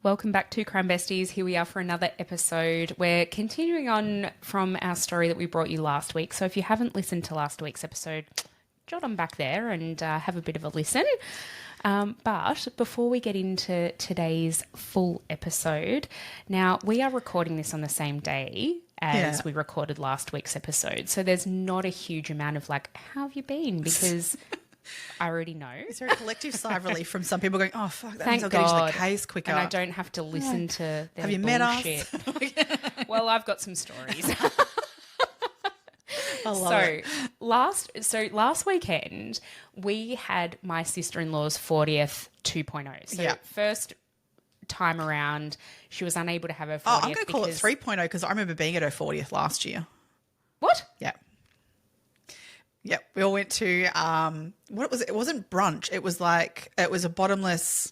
Welcome back to Crime Besties. Here we are for another episode. We're continuing on from our story that we brought you last week. So if you haven't listened to last week's episode, jot on back there and have a bit of a listen. But before we get into today's full episode, now we are recording this on the same day as we recorded last week's episode. So there's not a huge amount of like, how have you been? Because I already know. Is there a collective sigh of relief from some people going, oh, fuck, that Thank means I'll get into God. the case quicker. And I don't have to listen to their Have you bullshit. met us? Well, I've got some stories. I love it. Last weekend, we had my sister-in-law's 40th 2.0. So first time around, she was unable to have her 40th. Oh, I'm going to call it 3.0 because I remember being at her 40th last year. What? Yeah. Yeah, we all went to what was it? It wasn't brunch. It was a bottomless.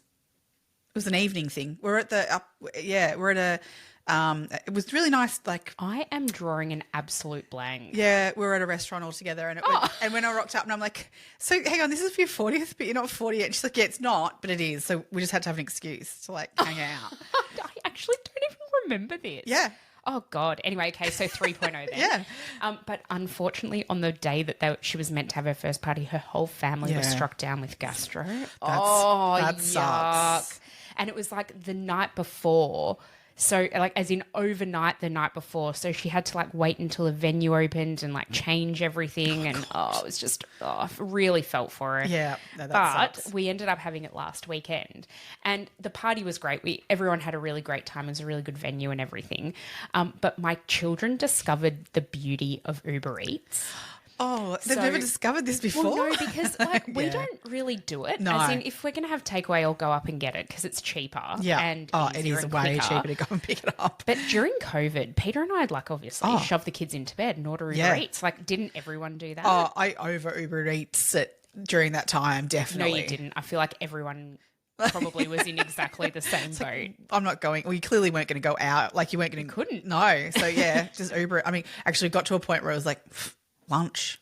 It was an evening thing. We're at a. It was really nice. Like I am drawing an absolute blank. Yeah, we were at a restaurant all together, and and when I rocked up, and I'm like, so hang on, this is for your 40th, but you're not 40 yet. And she's like, yeah, it's not, but it is. So we just had to have an excuse to like hang out. I actually don't even remember this. Yeah. Oh, God. Anyway, okay, so 3.0 then. Yeah. But unfortunately, on the day that she was meant to have her first party, her whole family was struck down with gastro. That sucks. And it was like the night before. So, like, as in overnight the night before. So she had to, like, wait until the venue opened and, like, change everything. And, it was just, I really felt for her. Yeah. No, but sucks. we ended up having it last weekend. And the party was great. Everyone had a really great time. It was a really good venue and everything. But my children discovered the beauty of Uber Eats. Oh, they've never discovered this before? Well, no, because like we don't really do it. No. As in, if we're going to have takeaway, I'll go up and get it because it's cheaper. Yeah. And it is way cheaper to go and pick it up. But during COVID, Peter and I had like obviously shoved the kids into bed and order Uber Eats. Like, didn't everyone do that? Oh, I over Uber Eats during that time, definitely. No, you didn't. I feel like everyone probably was in exactly the same boat. I'm not going. Well, you clearly weren't going to go out. Like you weren't going to. Couldn't. No. So yeah, just Uber it. I mean, actually got to a point where I was like, lunch.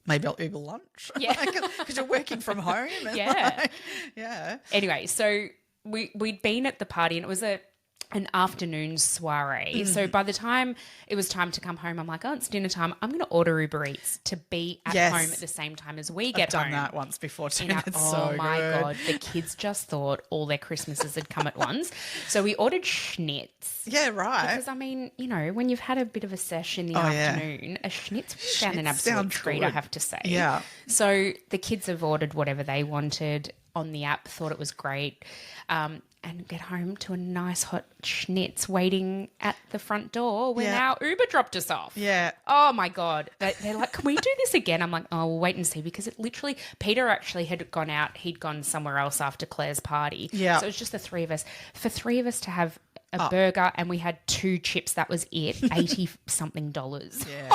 Maybe I'll Uber lunch. Yeah. Because you're working from home. And Yeah. Yeah. Anyway, so we'd been at the party and it was an afternoon soiree. So by the time it was time to come home, I'm like, oh, it's dinner time. I'm going to order Uber Eats to be at home at the same time as we get home. I've done that once before too. It's oh my God. The kids just thought all their Christmases had come at once. So we ordered schnitz. Yeah, right. Because, I mean, you know, when you've had a bit of a sesh in the afternoon, a schnitz found an absolute treat, I have to say. Yeah. So the kids have ordered whatever they wanted on the app, thought it was great, and get home to a nice hot schnitz waiting at the front door when our Uber dropped us off. Yeah. Oh, my God. They're like, can we do this again? I'm like, oh, we'll wait and see, because it literally – Peter actually had gone out. He'd gone somewhere else after Claire's party. Yeah. So it was just the three of us. For three of us to have a burger and we had 2 chips, that was it, $80-something. Yeah.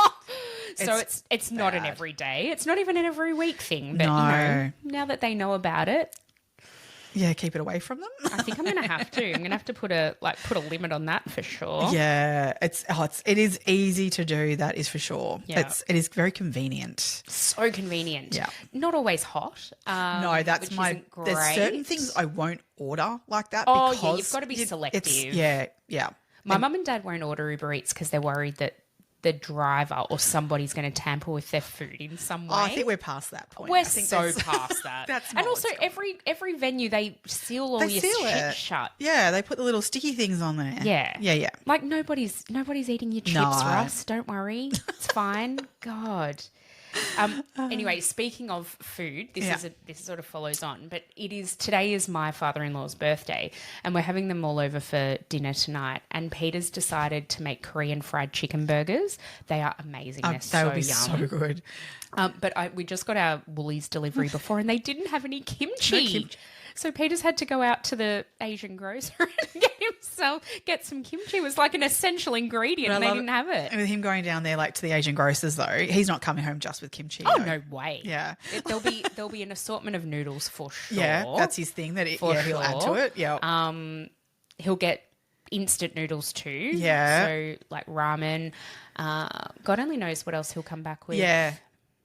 So it's not an everyday. It's not even an every week thing. But, you know, now that they know about it. Yeah, keep it away from them. I think I'm going to have to. I'm going to have to put a limit on that for sure. Yeah, it is easy to do. That is for sure. Yeah. It is very convenient. So convenient. Yeah. Not always hot. No, that's which isn't great. There's certain things I won't order like that. Oh, because yeah, you've got to be selective. Yeah. My mum and dad won't order Uber Eats because they're worried that the driver or somebody's going to tamper with their food in some way. Oh, I think we're past that point. We're so past that. That's and also every venue they seal all your shit shut. Yeah, they put the little sticky things on there. Yeah. Like nobody's eating your chips, Russ. Don't worry. It's fine. God. Anyway, speaking of food, this sort of follows on, but today is my father-in-law's birthday and we're having them all over for dinner tonight, and Peter's decided to make Korean fried chicken burgers. They are amazing. They're so would be yum. so good. But we just got our Woolies delivery before and they didn't have any kimchi. So Peter's had to go out to the Asian grocer and get some kimchi. It was like an essential ingredient and they didn't have it. And with him going down there like to the Asian grocers though, he's not coming home just with kimchi. Oh, no way. Yeah. There'll be an assortment of noodles for sure. Yeah, that's his thing he'll add to it. Yeah. He'll get instant noodles too. Yeah. So like ramen. God only knows what else he'll come back with. Yeah.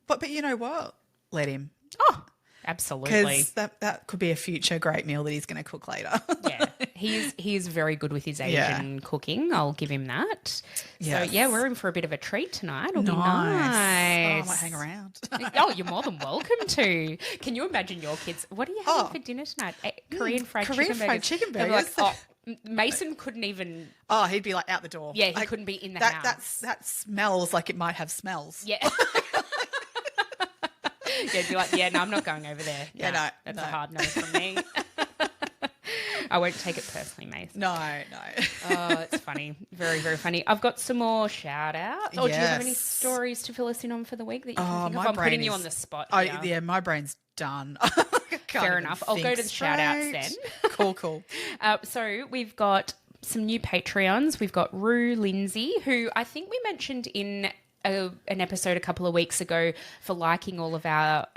But you know what? Let him. Oh, Absolutely. Because that could be a future great meal that he's going to cook later. Yeah, he is very good with his Asian cooking. I'll give him that. Yes. So, yeah, we're in for a bit of a treat tonight. It'll be Oh, I nice. might hang around. Oh, you're more than welcome to. Can you imagine your kids? What are you having for dinner tonight? Korean fried chicken burgers. Like, Mason couldn't even. Oh, he'd be like out the door. Yeah, he couldn't be in the house. That smells like it might have smells. Yeah. Yeah, he'd be like, yeah, no, I'm not going over there. Yeah, no, that's a hard no from me. I won't take it personally, Mason. No. Oh, it's funny. Very, very funny. I've got some more shout outs. Oh, do you have any stories to fill us in on for the week that you can think of? I'm putting you on the spot. Yeah, my brain's done. Fair enough. I'll go to the shout outs then. Cool. So we've got some new Patreons. We've got Rue Lindsay, who I think we mentioned in an episode a couple of weeks ago for liking all of our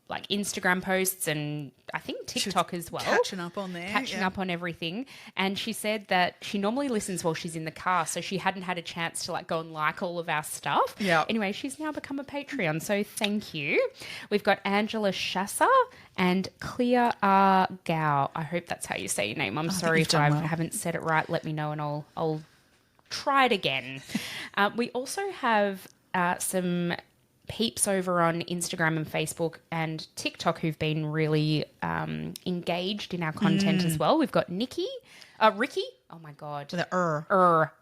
like Instagram posts and I think TikTok as well. Catching up on there. Catching up on everything. And she said that she normally listens while she's in the car, so she hadn't had a chance to like go and like all of our stuff. Yeah. Anyway, she's now become a Patreon, so thank you. We've got Angela Shassa and Clea R. Gao. I hope that's how you say your name. I'm sorry if I haven't said it right. Let me know and I'll try it again. We also have some peeps over on Instagram and Facebook and TikTok who've been really engaged in our content as well. We've got Ricky. Oh my God.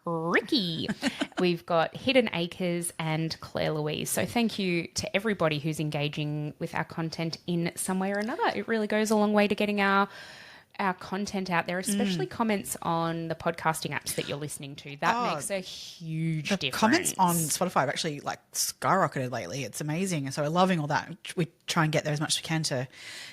Ricky. We've got Hidden Acres and Claire Louise. So thank you to everybody who's engaging with our content in some way or another. It really goes a long way to getting our content out there, especially comments on the podcasting apps that you're listening to. That makes a huge difference. Comments on Spotify have actually like skyrocketed lately. It's amazing. So we're loving all that. We try and get there as much as we can to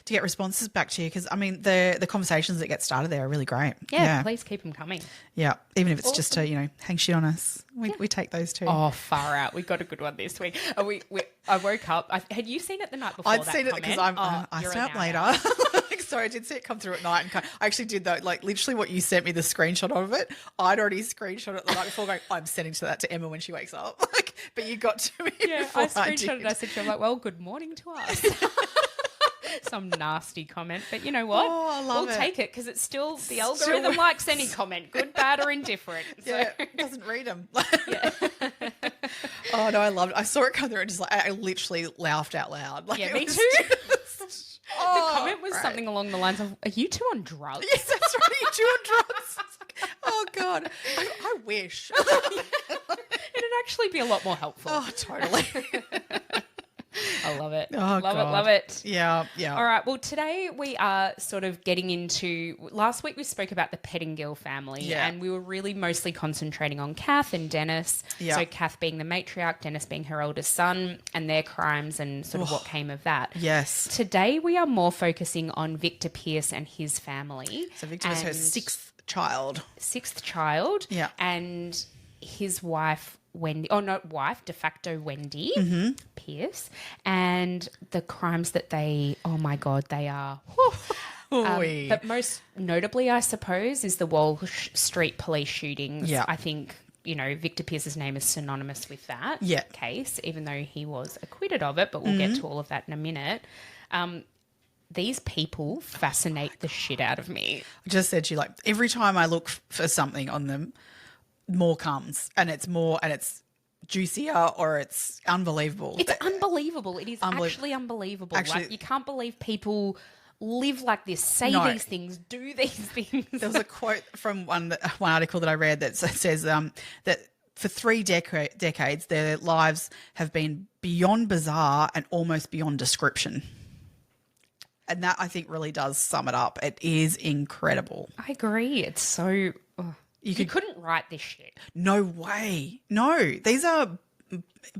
get responses back to you because, I mean, the conversations that get started there are really great. Yeah, please keep them coming. Yeah, even if it's just to, hang shit on us. We take those too. Oh, far out. We got a good one this week. I woke up. Had you seen it the night before? I'd seen it because I stay up later. So I did see it come through at night and I actually did that, like literally what you sent me, the screenshot of it. I'd already screenshot it the night before going, I'm sending that to Emma when she wakes up. But you got to me before I screenshotted it. I said to her, I'm like, well, good morning to us. Some nasty comment. But you know what? Oh, I love we'll take it because it's still, the algorithm likes any comment, good, bad or indifferent. So. Yeah, it doesn't read them. Oh, no, I loved it. I saw it come through and just I literally laughed out loud. Yeah, me too. The comment was something along the lines of, are you two on drugs? Yes, that's right. Are you two on drugs? Oh, God. I wish. It'd actually be a lot more helpful. Oh, totally. I love it. Oh, Love it. Yeah. All right. Well, today we are sort of getting into... Last week we spoke about the Pettingill family and we were really mostly concentrating on Kath and Dennis. Yeah. So Kath being the matriarch, Dennis being her eldest son and their crimes and sort of what came of that. Yes. Today we are more focusing on Victor Pierce and his family. So Victor was her sixth child. Yeah. And his wife... de facto Wendy Pierce, and the crimes that they are. But most notably, I suppose, is the Walsh Street police shootings. Yeah. I think, Victor Pierce's name is synonymous with that case, even though he was acquitted of it, but we'll get to all of that in a minute. These people fascinate the shit out of me. I just said to you, like, every time I look for something on them, more comes and it's juicier or it's unbelievable. It's unbelievable. It is actually unbelievable. Like, you can't believe people live like this, say these things, do these things. There was a quote from one article that I read that says that for 3 decades their lives have been beyond bizarre and almost beyond description. And that, I think, really does sum it up. It is incredible. I agree. It's so... You couldn't write this shit. No way. No, these are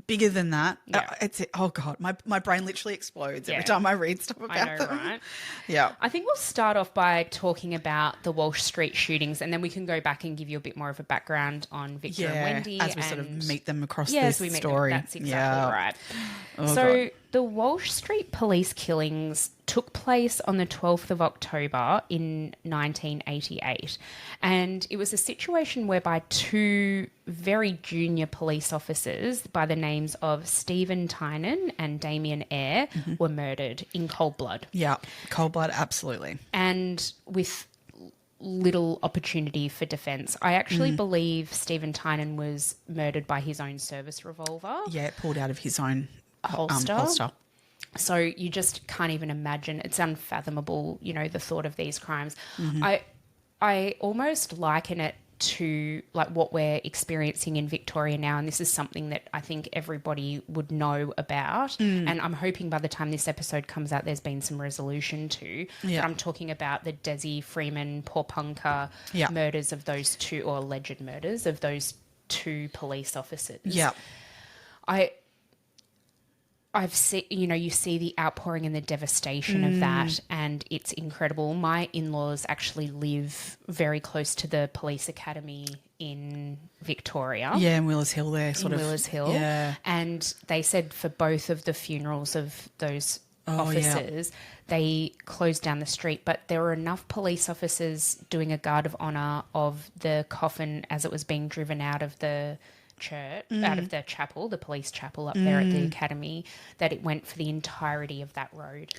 bigger than that. Yeah. Oh God, my brain literally explodes every time I read stuff about them. Right? Yeah. I think we'll start off by talking about the Walsh Street shootings, and then we can go back and give you a bit more of a background on Victor and Wendy. As we sort of meet them across this as we meet story. Them. That's exactly right. Oh, so God. The Walsh Street police killings took place on the 12th of October in 1988. And it was a situation whereby two very junior police officers by the names of Stephen Tynan and Damien Eyre were murdered in cold blood. Yeah, cold blood, absolutely. And with little opportunity for defence. I actually believe Stephen Tynan was murdered by his own service revolver. Yeah, pulled out of his own holster. So you just can't even imagine. It's unfathomable, the thought of these crimes. I almost liken it to like what we're experiencing in Victoria now, and this is something that I think everybody would know about. And I'm hoping by the time this episode comes out, there's been some resolution to. Yeah. But I'm talking about the Desi Freeman Porpunka murders of those two, or alleged murders of those two police officers. Yeah. I've seen, you see the outpouring and the devastation of that, and it's incredible. My in-laws actually live very close to the police academy in Victoria. Yeah, in Willers Hill there, Willers Hill. Yeah. And they said for both of the funerals of those officers, they closed down the street, but there were enough police officers doing a guard of honour of the coffin as it was being driven out of the church, out of the chapel, the police chapel up there at the academy, that it went for the entirety of that road.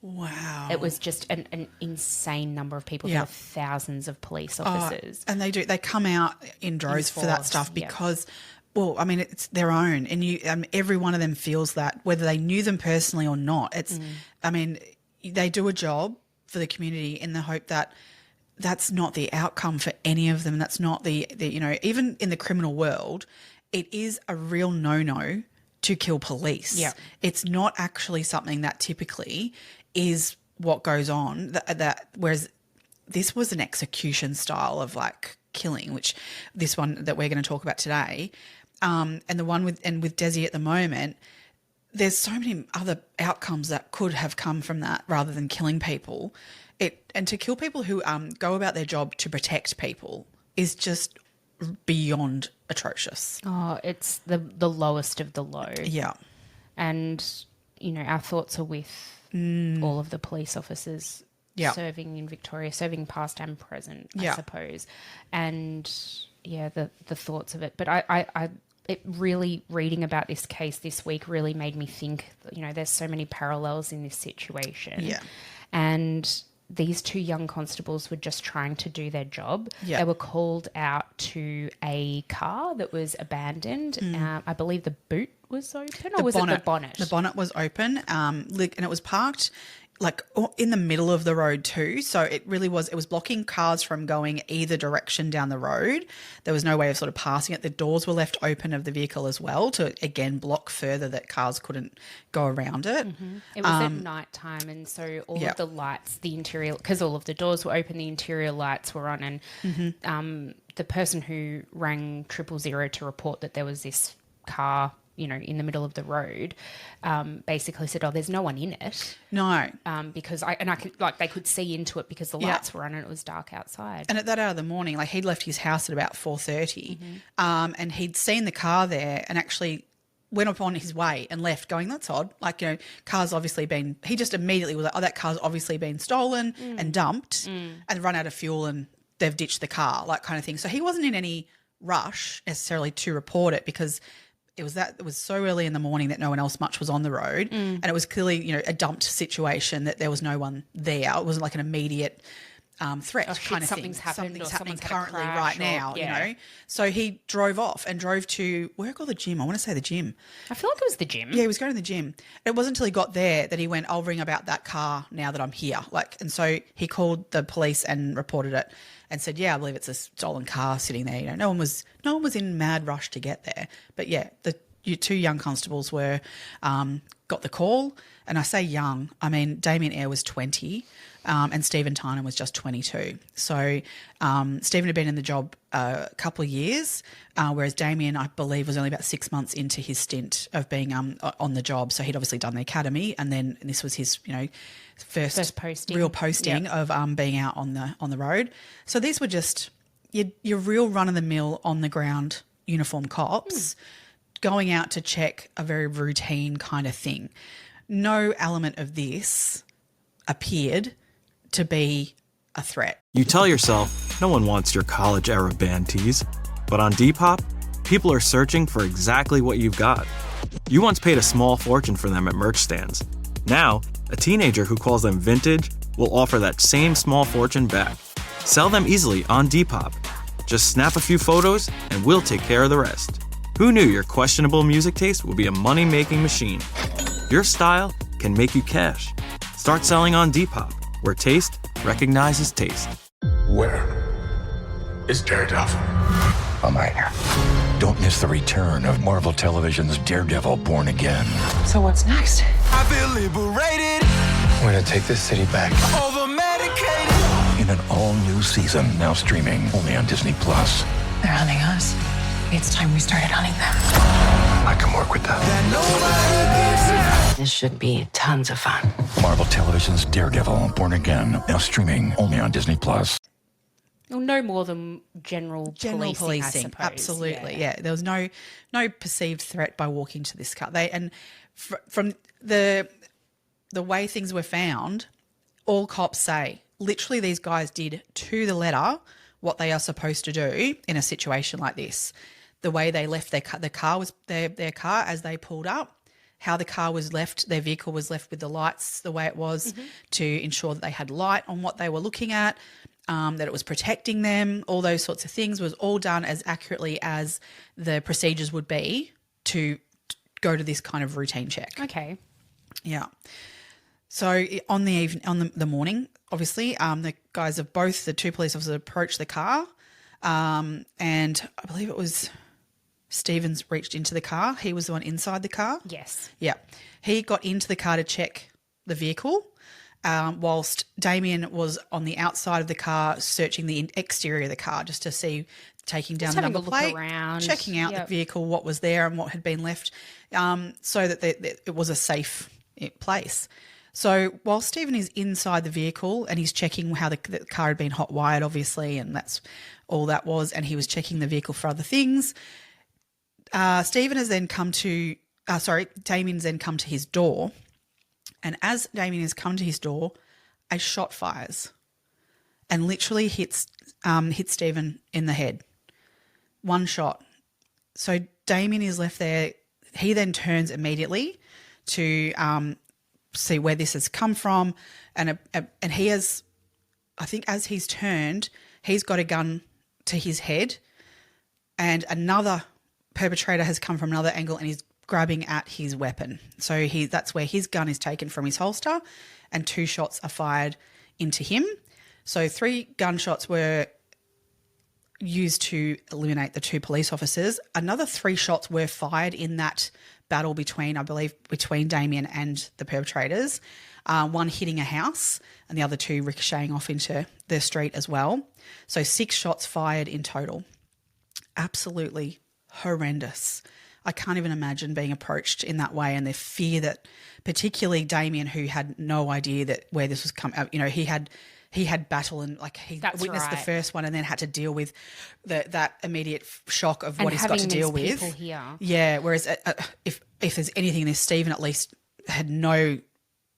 Wow. It was just an insane number of people. There were thousands of police officers. And they come out in droves for that stuff because, well, I mean, it's their own. And every one of them feels that, whether they knew them personally or not. It's, I mean, they do a job for the community in the hope that that's not the outcome for any of them. That's not the even in the criminal world, it is a real no-no to kill police. Yeah. It's not actually something that typically is what goes on. Whereas this was an execution style of like killing, which this one that we're going to talk about today, and the one with Desi at the moment, there's so many other outcomes that could have come from that rather than killing people. And to kill people who go about their job to protect people is just beyond atrocious. Oh, it's the lowest of the low. Yeah. And, our thoughts are with all of the police officers serving in Victoria, serving past and present, I suppose. And, the thoughts of it. But it really, reading about this case this week really made me think, there's so many parallels in this situation. Yeah. And these two young constables were just trying to do their job. Yeah. They were called out to a car that was abandoned. I believe the boot was open, or was it the bonnet? The bonnet was open, and it was parked like in the middle of the road too. So it was blocking cars from going either direction down the road. There was no way of sort of passing it. The doors were left open of the vehicle as well to, again, block further that cars couldn't go around it. It was at night time, and so all of the lights, the interior, because all of the doors were open, the interior lights were on, and the person who rang 000 to report that there was this car in the middle of the road, basically said, there's no one in it. No. Because they could see into it because the lights were on and it was dark outside. And at that hour of the morning, like he'd left his house at about 4:30, and he'd seen the car there and actually went up on his way and left going, that's odd. Like, car's obviously been, he just immediately was like, that car's obviously been stolen and dumped and run out of fuel and they've ditched the car, like kind of thing. So he wasn't in any rush necessarily to report it because it was so early in the morning that no one else much was on the road, and it was clearly a dumped situation that there was no one there. It wasn't like an immediate threat kind of something's thing. Happened Something's or happening someone's currently right now, So he drove off and drove to work or the gym. I want to say the gym. I feel like it was the gym. Yeah, he was going to the gym. It wasn't until he got there that he went, I'll ring about that car now that I'm here. And so he called the police and reported it and said, I believe it's a stolen car sitting there. No one was in mad rush to get there. But your two young constables were got the call, and I say young, I mean Damien Eyre was 20, and Stephen Tynan was just 22. So Stephen had been in the job a couple of years, whereas Damien, I believe, was only about 6 months into his stint of being on the job. So he'd obviously done the academy, and then this was his first posting. Real posting of being out on the road. So these were just your real run of the mill on the ground uniformed cops. Going out to check a very routine kind of thing. no element of this appeared to be a threat. You tell yourself no one wants your college-era band tees, but on Depop, people are searching for exactly what you've got. You once paid a small fortune for them at merch stands. Now, a teenager who calls them vintage will offer that same small fortune back. Sell them easily on Depop. Just snap a few photos and we'll take care of the rest. Who knew your questionable music taste would be a money-making machine? Your style can make you cash. Start selling on Depop, where taste recognizes taste. Where is Daredevil? I'm right here. Don't miss the return of Marvel Television's Daredevil Born Again. So what's next? I feel liberated. We're gonna take this city back. Over medicated. In an all-new season, now streaming only on Disney+. They're hunting us. It's time we started hunting them. I can work with that. This should be tons of fun. Marvel Television's Daredevil Born Again, now streaming only on Disney+. Well, no more than general policing, I suppose. Absolutely. Yeah. There was no perceived threat by walking to this car. From the way things were found, all cops say literally these guys did to the letter what they are supposed to do in a situation like this. The way they left their car as they pulled up, how the car was left, their vehicle was left with the lights the way it was to ensure that they had light on what they were looking at, that it was protecting them, all those sorts of things was all done as accurately as the procedures would be to go to this kind of routine check. Okay. Yeah. So on the morning, obviously, the guys of both the two police officers approached the car, and I believe it was Stevens reached into the car. He was the one inside the car. Yes. Yeah. He got into the car to check the vehicle, whilst Damien was on the outside of the car searching the exterior of the car just to see, taking down the number plate, checking out the vehicle, what was there and what had been left, so that it was a safe place. So while Stephen is inside the vehicle and he's checking how the car had been hot wired, obviously, and that's all that was, and he was checking the vehicle for other things, Damien's then come to his door, and as Damien has come to his door, a shot fires and literally hits Stephen in the head. One shot. So Damien is left there. He then turns immediately to see where this has come from, and he has, I think, as he's turned, he's got a gun to his head, and another perpetrator has come from another angle and he's grabbing at his weapon. So that's where his gun is taken from his holster, and 2 shots are fired into him. So 3 gunshots were used to eliminate the 2 police officers. Another 3 shots were fired in that battle between Damien and the perpetrators, one hitting a house and the other 2 ricocheting off into the street as well. So 6 shots fired in total. Absolutely horrendous. I can't even imagine being approached in that way, and the fear that, particularly Damien, who had no idea where this was coming. He had battle, and witnessed the first one and then had to deal with that immediate shock of what he's got to deal with. Here. Yeah, whereas if there's anything in this, Stephen at least had no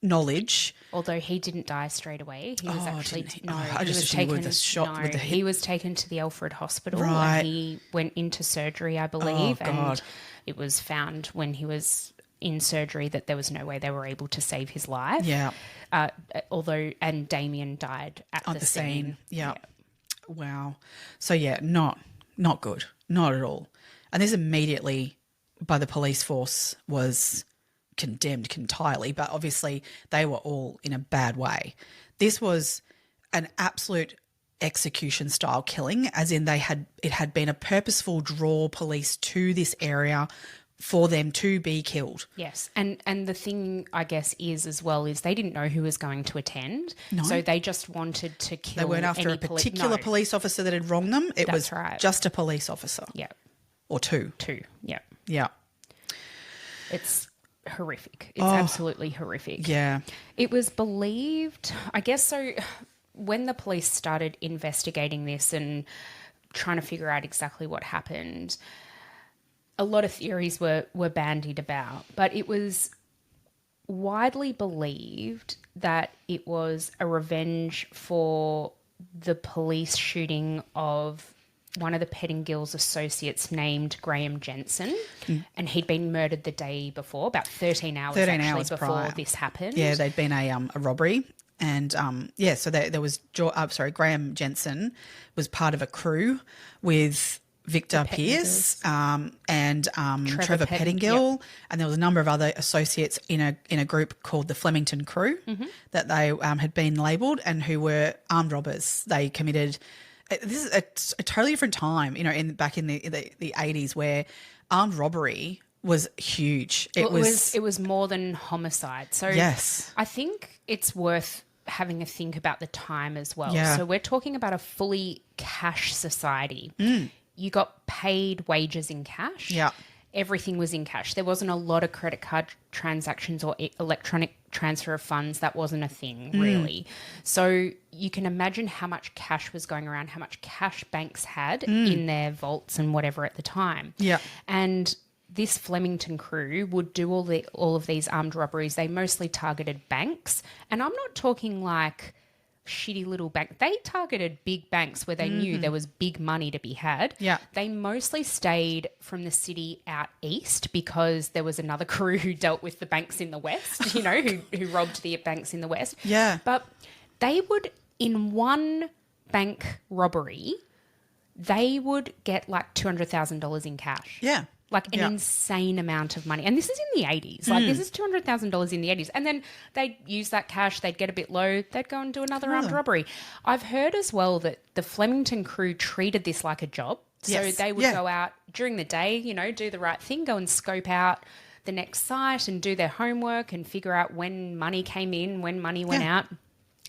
knowledge. Although he didn't die straight away. He was actually I just assumed with the shot with the hip. He was taken to the Alfred Hospital. Right. And he went into surgery, I believe. Oh, God. And it was found when he was in surgery that there was no way they were able to save his life. Yeah. And Damien died at the scene. Yeah. Wow. So yeah, not good. Not at all. And this immediately by the police force was condemned entirely, but obviously they were all in a bad way. This was an absolute execution style killing, as in it had been a purposeful draw police to this area for them to be killed. Yes. And the thing, I guess, is they didn't know who was going to attend. No. So they just wanted to kill. They weren't after a particular police officer that had wronged them. It was just a police officer. Yeah. Or 2. 2, yeah. Yeah. It's horrific. It's absolutely horrific. Yeah. It was believed, I guess so, when the police started investigating this and trying to figure out exactly what happened, a lot of theories were bandied about, but it was widely believed that it was a revenge for the police shooting of one of the Pettingill's associates named Graham Jensen, and he'd been murdered the day before, about 13 hours before prior. this happened. Yeah, there'd been a robbery. And, so there was Graham Jensen was part of a crew with Victor Pierce and Trevor Pettingill. Yep. And there was a number of other associates in a group called the Flemington crew that they had been labelled and who were armed robbers. They committed – this is a totally different time, back in the 80s where armed robbery was huge. It was more than homicide. So yes. I think it's worth having a think about the time as well. Yeah. So we're talking about a fully cash society. You got paid wages in cash. Yeah. Everything was in cash. There wasn't a lot of credit card transactions or electronic transfer of funds. That wasn't a thing, really. So you can imagine how much cash was going around, how much cash banks had in their vaults and whatever at the time. Yeah. And this Flemington crew would do all of these armed robberies. They mostly targeted banks. And I'm not talking like shitty little bank. They targeted big banks where they knew there was big money to be had. Yeah. They mostly stayed from the city out east because there was another crew who dealt with the banks in the west, who robbed the banks in the west. Yeah. But they would, in one bank robbery, they would get like $200,000 in cash. Yeah. Like an insane amount of money. And this is in the 80s. Like this is $200,000 in the 80s. And then they'd use that cash, they'd get a bit low, they'd go and do another armed robbery. I've heard as well that the Flemington crew treated this like a job. So they would go out during the day, do the right thing, go and scope out the next site and do their homework and figure out when money came in, when money went out.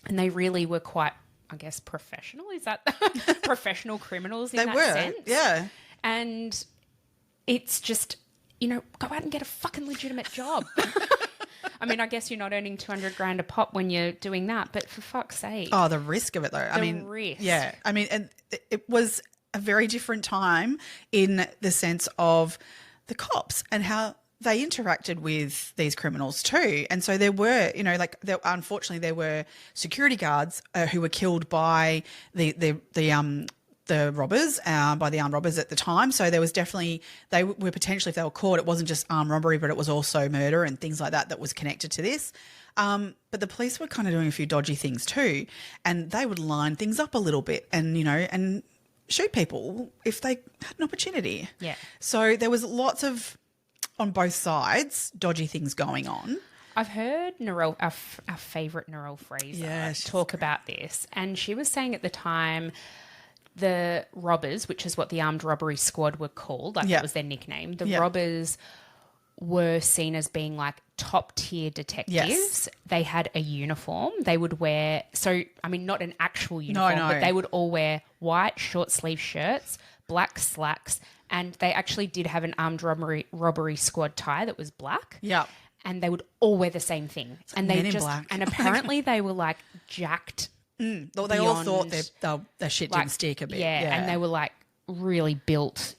And they really were quite, I guess, professional. Is that professional criminals in that sense? Yeah. And it's just, go out and get a fucking legitimate job. I mean, I guess you're not earning $200,000 a pop when you're doing that, but for fuck's sake. Oh, the risk of it though. The risk. Yeah. I mean, and it was a very different time in the sense of the cops and how they interacted with these criminals too. And so there were, unfortunately there were security guards who were killed by the robbers, by the armed robbers at the time. So there was definitely, they were potentially, if they were caught, it wasn't just armed robbery, but it was also murder and things like that was connected to this. But the police were kind of doing a few dodgy things too. And they would line things up a little bit and, and shoot people if they had an opportunity. Yeah. So there was lots of, on both sides, dodgy things going on. I've heard Narelle, our favourite Narelle Fraser, talk about this. And she was saying at the time, the robbers, which is what the armed robbery squad were called, that was their nickname, the robbers were seen as being like top tier detectives. Yes. They had a uniform. They would wear, not an actual uniform, but they would all wear white short sleeve shirts, black slacks, and they actually did have an armed robbery squad tie that was black. Yeah. And they would all wear the same thing. And they Men in Black. And apparently they were like jacked. They all thought their shit didn't stick a bit. Yeah, and they were like really built,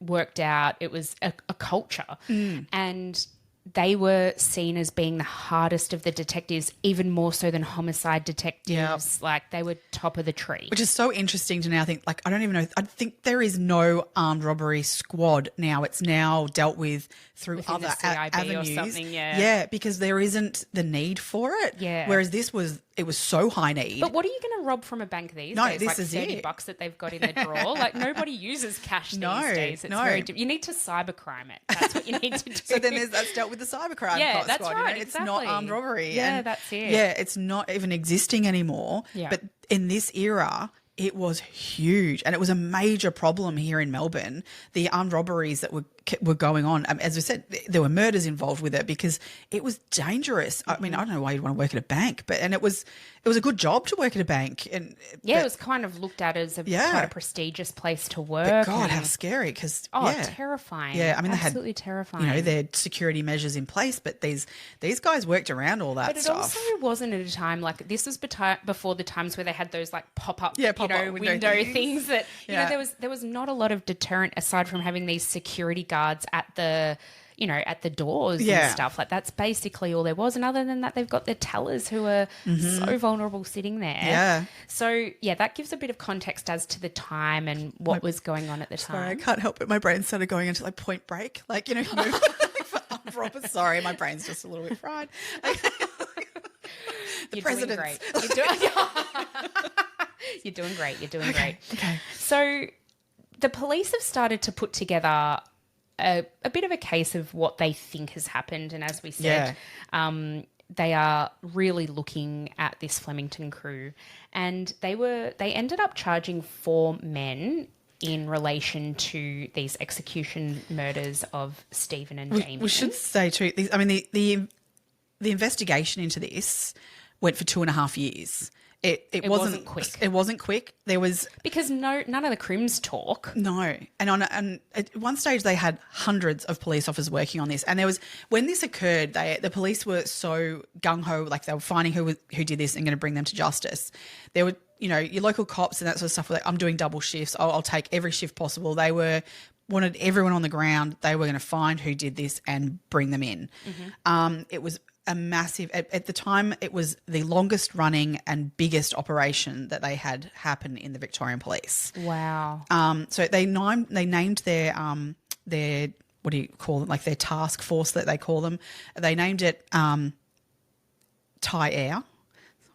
worked out. It was a culture. And they were seen as being the hardest of the detectives, even more so than homicide detectives. Yep. Like they were top of the tree. Which is so interesting to now think, like, I don't even know. I think there is no armed robbery squad now. It's now dealt with through Within other the CIB avenues. or something, yeah. Yeah, because there isn't the need for it. Yeah. Whereas it was so high need. But what are you going to rob from a bank these No, days? this like is $30 it. that they've got in the drawer. Like nobody uses cash these days. It's no. very you need to cybercrime it. That's what you need to do. So then that's dealt with the cybercrime that's squad. right, It's not exactly. armed robbery. Yeah, and that's it. Yeah, it's not even existing anymore. Yeah. But in this era, it was huge, and it was a major problem here in Melbourne. The armed robberies that were going on. As we said, there were murders involved with it because it was dangerous. I mean, I don't know why you'd want to work at a bank, but it was a good job to work at a bank. And it was kind of looked at as quite a prestigious place to work. But God, how scary! Because terrifying. Yeah, I mean, absolutely they had terrifying. their security measures in place, but these guys worked around all that But stuff. it also wasn't at a time like this was before the times where they had those like pop-up, pop-up window things that Yeah. there was not a lot of deterrent aside from having these security guards at the you know, at the doors Yeah. and stuff. Like, that's basically all there was. And other than that, they've got their tellers who are so vulnerable sitting there. Yeah. So, yeah, that gives a bit of context as to the time and what was going on at the Sorry, I time. can't help it. My brain started going into like Point Break. Like, you know, for armed robbers. Sorry, my brain's just a little bit fried. You're presidents. doing great. You're doing great. You're doing great. Okay. So the police have started to put together a bit of a case of what they think has happened. And as we said, they are really looking at this Flemington crew. And they ended up charging 4 men in relation to these execution murders of Stephen and Jamie. We should say too, I mean, the investigation into this went for 2.5 years. It wasn't quick. It wasn't quick. There was because none of the crims talk. no, and at one stage they had hundreds of police officers working on this. And there was when this occurred, the police were so gung ho, like they were finding who did this and going to bring them to justice. There were, you know, your local cops and that sort of stuff. Were like, I'm doing double shifts. I'll take every shift possible. They wanted everyone on the ground. They were going to find who did this and bring them in. It was a massive, at the time, it was the longest running and biggest operation that they had happen in the Victorian Police. Wow. So they named their what do you call them? Like their task force that they call them. They named it Thai Air. I'll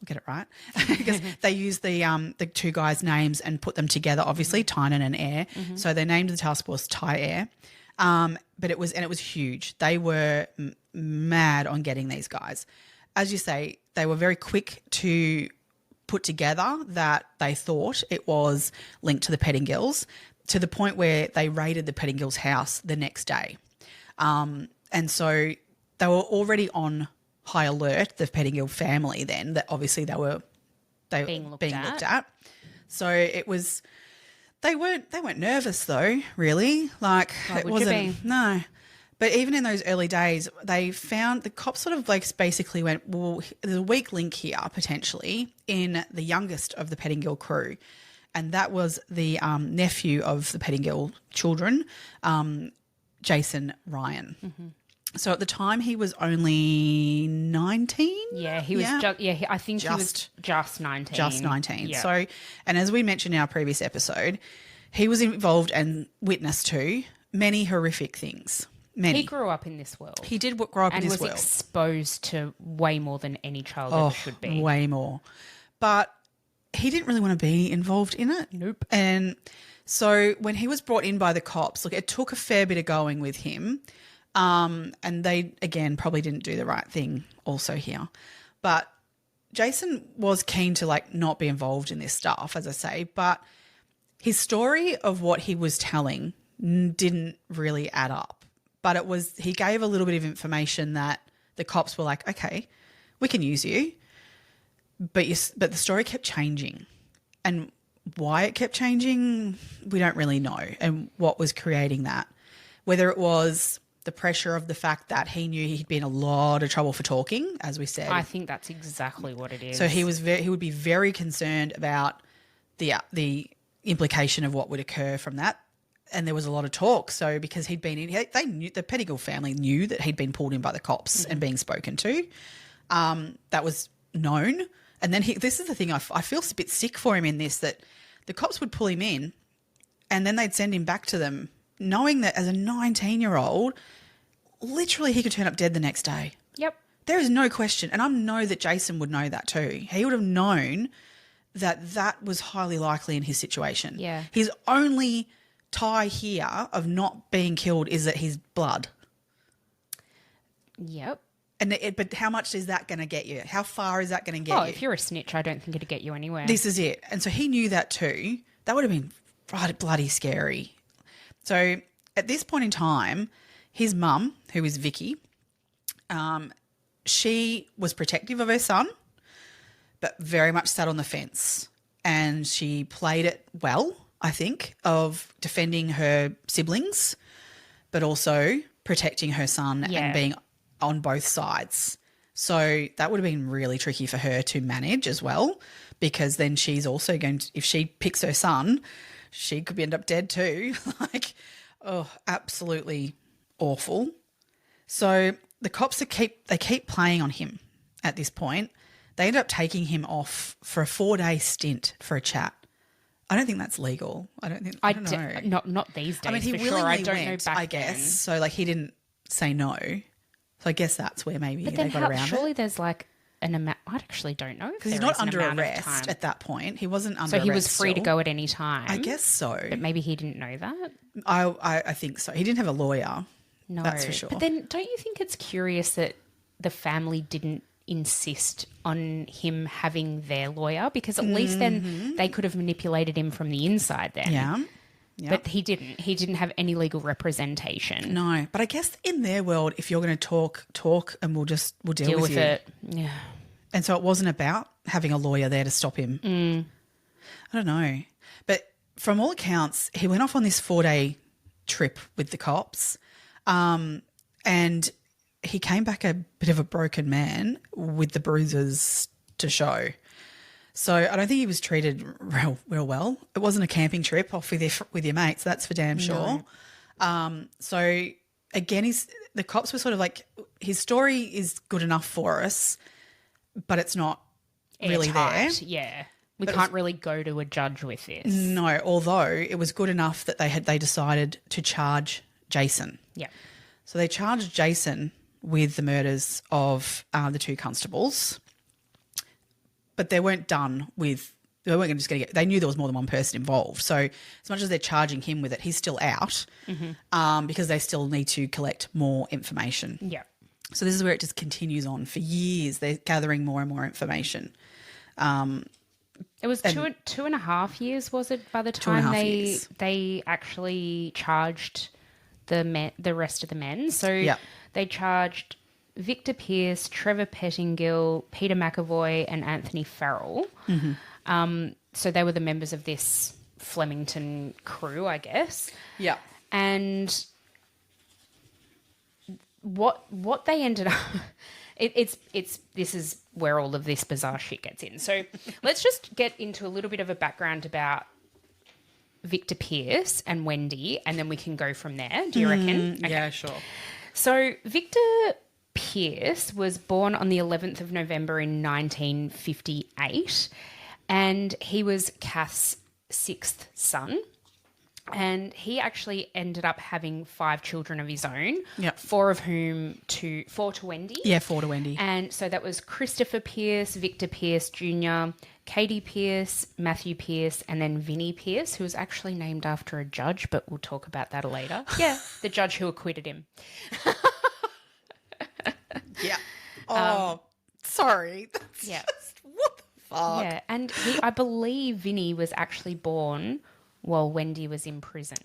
get it right because they used the 2 guys' names and put them together. Obviously, Tynan and Air. So they named the task force Thai Air. But it was huge. They were mad on getting these guys. As you say, they were very quick to put together that they thought it was linked to the Pettingills, to the point where they raided the Pettingills' house the next day. And so they were already on high alert, the Pettingill family then, that obviously they were being looked at. So it was... They weren't nervous though, really. Like it wasn't. No. But even in those early days, they found the cops sort of like basically went, well, there's a weak link here potentially in the youngest of the Pettingill crew. And that was the nephew of the Pettingill children, Jason Ryan. So at the time he was only 19. Yeah, he was I think he was just 19. Just 19. Yeah. So, and as we mentioned in our previous episode, he was involved and witness to many horrific things. Many. He grew up in this world. He did grow up in this and was world. exposed to way more than any child ever should be. Way more. But he didn't really want to be involved in it. Nope. And so when he was brought in by the cops, look, it took a fair bit of going with him. And they, again, probably didn't do the right thing also here. But Jason was keen to, like, not be involved in this stuff, as I say. But his story of what he was telling didn't really add up. But it was, he gave a little bit of information that the cops were like, okay, we can use you. But the story kept changing. And why it kept changing, we don't really know. And what was creating that. Whether it was the pressure of the fact that he knew he'd been in a lot of trouble for talking, as we said. I think that's exactly what it is. So he would be very concerned about the implication of what would occur from that. And there was a lot of talk. So because he'd been in, they knew, the Pettingill family knew that he'd been pulled in by the cops and being spoken to. That was known. And then this is the thing, I feel a bit sick for him in this, that the cops would pull him in and then they'd send him back to them, knowing that as a 19-year-old, literally he could turn up dead the next day. Yep. There is no question. And I know that Jason would know that too. He would have known that was highly likely in his situation. Yeah. His only tie here of not being killed is that his blood. Yep. But how much is that going to get you? How far is that going to get you? If you're a snitch, I don't think it'd get you anywhere. This is it. And so he knew that too. That would have been bloody scary. So at this point in time, his mum, who is Vicky, she was protective of her son, but very much sat on the fence. And she played it well, I think, of defending her siblings, but also protecting her son and being on both sides. So that would have been really tricky for her to manage as well, because then she's also going to, if she picks her son, she could end up dead too. Absolutely awful. So the cops keep playing on him at this point. They end up taking him off for a 4-day stint for a chat. I don't think that's legal. I don't know. Not these days. I mean, he for willingly sure. I don't went, know back I guess. then. So like he didn't say no. So I guess that's where maybe But they then got around surely it. there's like an amount. I actually don't know Because he's not under arrest at that point. He wasn't under arrest. So he was free to still. go at any time. I guess so. But maybe he didn't know that. I think so. He didn't have a lawyer. No, that's for sure. But then, don't you think it's curious that the family didn't insist on him having their lawyer? Because at least then they could have manipulated him from the inside. Then, Yeah. But he didn't. He didn't have any legal representation. No, but I guess in their world, if you're going to talk, and we'll deal with you. it. Yeah. And so it wasn't about having a lawyer there to stop him. I don't know. But from all accounts, he went off on this 4-day trip with the cops, and he came back a bit of a broken man with the bruises to show. So I don't think he was treated real well. It wasn't a camping trip off with your mates, that's for damn sure. So again, the cops were sort of like, his story is good enough for us, but it's not really Airtight, there. Yeah. We can't really go to a judge with this. No, although it was good enough that they decided to charge Jason. Yeah. So they charged Jason with the murders of the 2 constables, but they weren't done with. They weren't just going to get. They knew there was more than one person involved. So as much as they're charging him with it, he's still out because they still need to collect more information. Yeah. So this is where it just continues on for years. They're gathering more and more information. It was 2.5 years, was it, by the 2.5 time years. they actually charged the rest of the men? So Yep. they charged Victor Pierce, Trevor Pettingill, Peter McAvoy, and Anthony Farrell. So they were the members of this Flemington crew, I guess. Yeah. And what they ended up this is where all of this bizarre shit gets in. So let's just get into a little bit of a background about Victor Pierce and Wendy, and then we can go from there. Do you reckon? Okay. Yeah, sure. So Victor Pierce was born on the 11th of November in 1958, and he was Kath's 6th son. And he actually ended up having 5 children of his own, Yep. 4 to Wendy. Yeah, 4 to Wendy. And so that was Christopher Pierce, Victor Pierce Jr., Katie Pierce, Matthew Pierce, and then Vinnie Pierce, who was actually named after a judge, but we'll talk about that later. Yeah, the judge who acquitted him. Yeah. Oh, sorry. That's Yeah. just, what the fuck? Yeah, and I believe Vinnie was actually born while Wendy was in prison.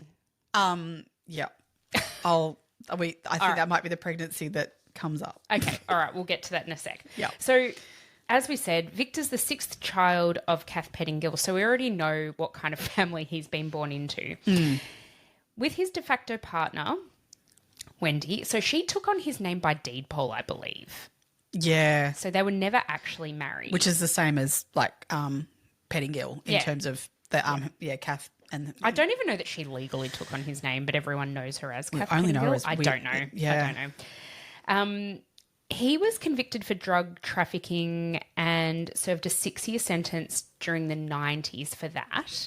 Yeah. I think that might be the pregnancy that comes up. Okay, all right, we'll get to that in a sec. Yeah. So, as we said, Victor's the 6th child of Kath Pettingill, so we already know what kind of family he's been born into. With his de facto partner, Wendy, so she took on his name by deed poll, I believe. Yeah. So they were never actually married. Which is the same as like Pettingill in Yeah. terms of the Kath and I don't even know that she legally took on his name, but everyone knows her as Kath only know her Pettingill. as I we- don't know. yeah. I don't know. He was convicted for drug trafficking and served a 6-year sentence during the 90s for that.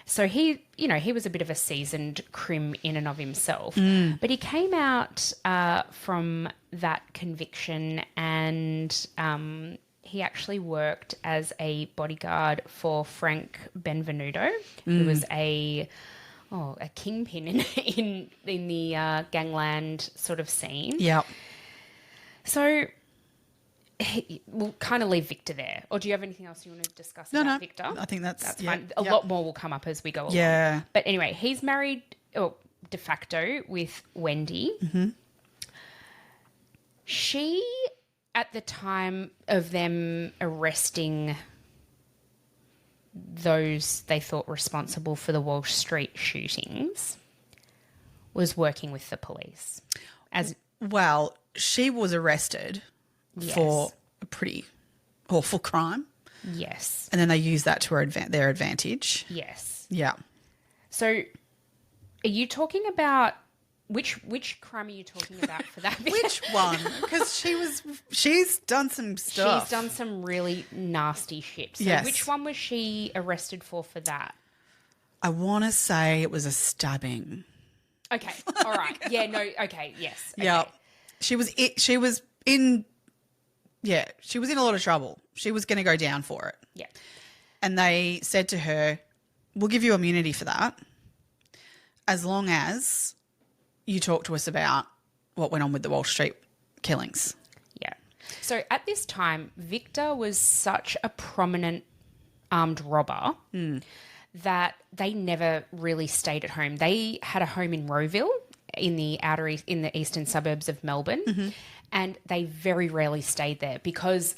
So he was a bit of a seasoned crim in and of himself. But he came out from that conviction and he actually worked as a bodyguard for Frank Benvenuto, who was a kingpin in the gangland sort of scene. Yeah. So we'll kind of leave Victor there. Or do you have anything else you want to discuss about Victor? I think that's yeah, fine. A yeah. lot more will come up as we go along. Yeah. But anyway, he's married de facto with Wendy. She, at the time of them arresting those they thought responsible for the Walsh Street shootings, was working with the police. Well, she was arrested for a pretty awful crime. Yes. And then they used that to their advantage. Yes. Yeah. So are you talking about Which crime are you talking about for that? Which one? Because she's done some stuff. She's done some really nasty shit. So Yes. which one was she arrested for that? I want to say it was a stabbing. Okay. All right. Yeah, no. Okay. Yes. Okay. Yeah. She was in a lot of trouble. She was going to go down for it. Yeah. And they said to her, we'll give you immunity for that as long as you talk to us about what went on with the Walsh Street killings. Yeah. So at this time, Victor was such a prominent armed robber that they never really stayed at home. They had a home in Rowville in the eastern suburbs of Melbourne, and they very rarely stayed there because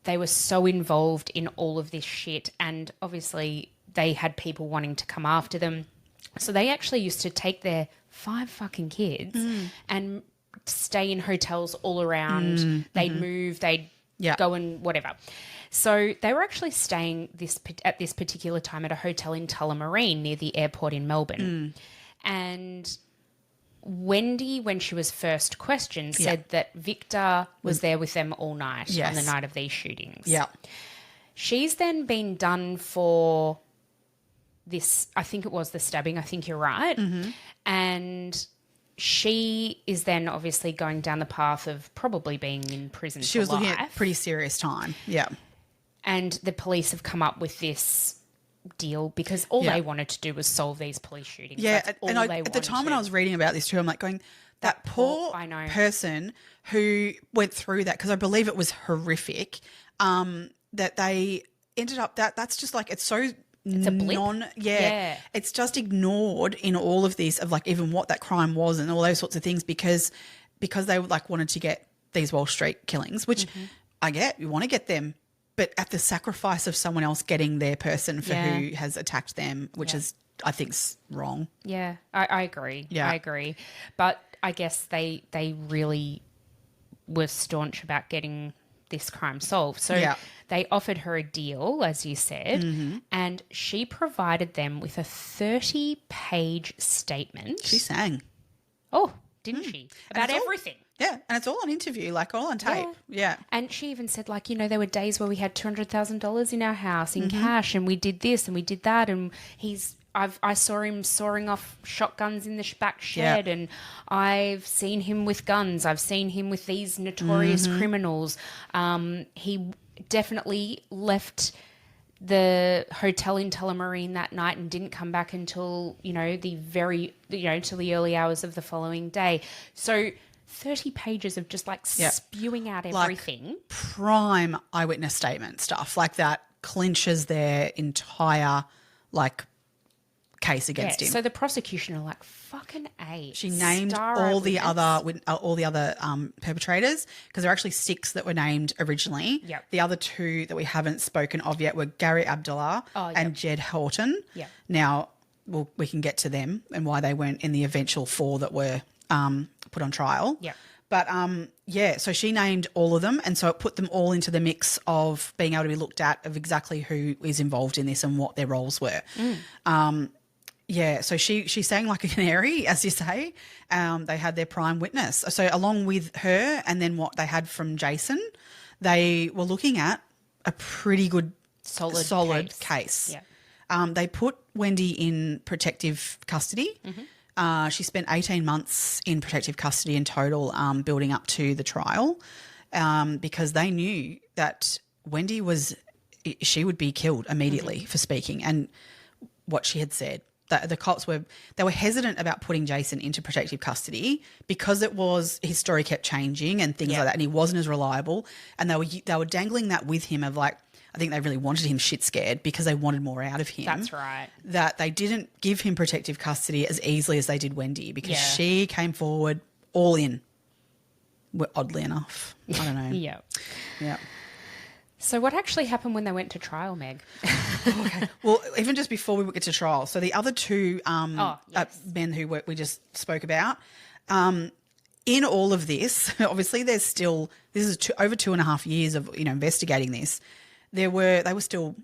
they were so involved in all of this shit, and obviously they had people wanting to come after them. So they actually used to take their 5 fucking kids and stay in hotels all around. They'd move, they'd go and whatever. So they were actually staying at this particular time at a hotel in Tullamarine near the airport in Melbourne. And Wendy, when she was first questioned, said that Victor was there with them all night on the night of these shootings. Yeah. She's then been done for this, I think it was the stabbing, I think you're right. And she is then obviously going down the path of probably being in prison She for was life. looking at pretty serious time. Yeah. And the police have come up with this deal because all they wanted to do was solve these police shootings. Yeah, That's all and they at the time when I was reading about this too, I'm like going, that poor I know. person who went through that, because I believe it was horrific, that they ended up, that's just like, it's so It's a blip. Yeah. It's just ignored in all of this of like even what that crime was and all those sorts of things because they like wanted to get these Walsh Street killings, which I get, you want to get them, but at the sacrifice of someone else getting their person for who has attacked them, which is, I think, wrong. Yeah, I agree. Yeah. I agree. But I guess they really were staunch about getting this crime solved. So they offered her a deal, as you said, and she provided them with a 30-page statement. She sang. Oh, didn't she? About it's all- everything. Yeah, and it's all on interview, like all on tape. Yeah. And she even said, like, there were days where we had $200,000 in our house in cash, and we did this and we did that, and I saw him sawing off shotguns in the back shed, and I've seen him with guns. I've seen him with these notorious criminals. He definitely left the hotel in Tullamarine that night and didn't come back until, till the early hours of the following day. So 30 pages of just like spewing out everything. Like prime eyewitness statement stuff like that clinches their entire like case against him. So the prosecution are like, fucking A. She named all the other perpetrators, because there are actually 6 that were named originally. Yep. The other 2 that we haven't spoken of yet were Gary Abdullah and Jed Horton. Yep. Now, we can get to them and why they weren't in the eventual 4 that were put on trial. Yep. But, so she named all of them, and so it put them all into the mix of being able to be looked at of exactly who is involved in this and what their roles were. So she sang like a canary, as you say. They had their prime witness. So along with her and then what they had from Jason, they were looking at a pretty good, solid case. Yeah. They put Wendy in protective custody. She spent 18 months in protective custody in total, building up to the trial, because they knew that Wendy she would be killed immediately for speaking and what she had said. The cops were hesitant about putting Jason into protective custody because his story kept changing and things like that, and he wasn't as reliable. And they were dangling that with him of like, I think they really wanted him shit scared because they wanted more out of him. That's right. That they didn't give him protective custody as easily as they did Wendy because she came forward all in. Oddly enough, I don't know. Yeah. Yeah. So what actually happened when they went to trial, Meg? Okay. Well, even just before we get to trial, so the other 2 men who we just spoke about, in all of this, obviously this is over 2.5 years of investigating this. They were still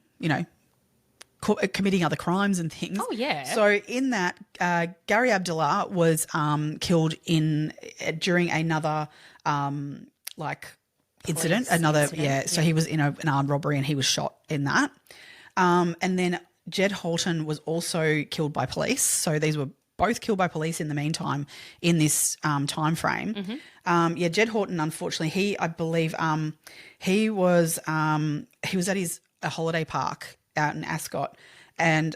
committing other crimes and things. Oh, yeah. So in that, Gary Abdullah was killed during another incident. So he was in an armed robbery and he was shot in that. And then Jed Holton was also killed by police. So these were both killed by police in the meantime in this time frame. Mm-hmm. Jed Horton, unfortunately, I believe he was at a holiday park out in Ascot and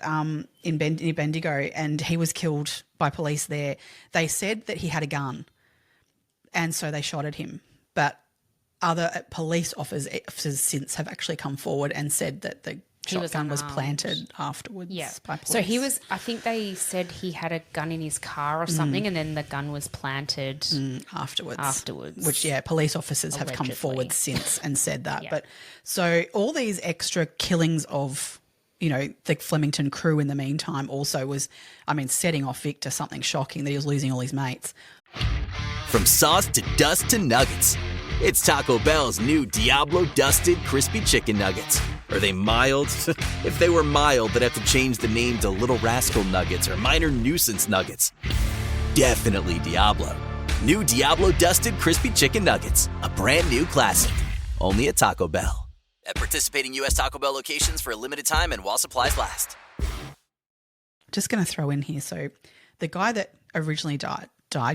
near Bendigo, and he was killed by police there. They said that he had a gun, and so they shot at him. But other police officers since have actually come forward and said that the shotgun was planted afterwards by police. So he was, I think they said he had a gun in his car or something, and then the gun was planted afterwards. Which, police officers have come forward since and said that. But so all these extra killings of, the Flemington crew in the meantime also was, setting off Victor something shocking that he was losing all his mates. From sauce to dust to nuggets, it's Taco Bell's new Diablo Dusted Crispy Chicken Nuggets. Are they mild? If they were mild, they'd have to change the name to Little Rascal Nuggets or Minor Nuisance Nuggets. Definitely Diablo. New Diablo Dusted Crispy Chicken Nuggets. A brand new classic. Only at Taco Bell. At participating U.S. Taco Bell locations for a limited time and while supplies last. Just going to throw in here. So the guy that originally died,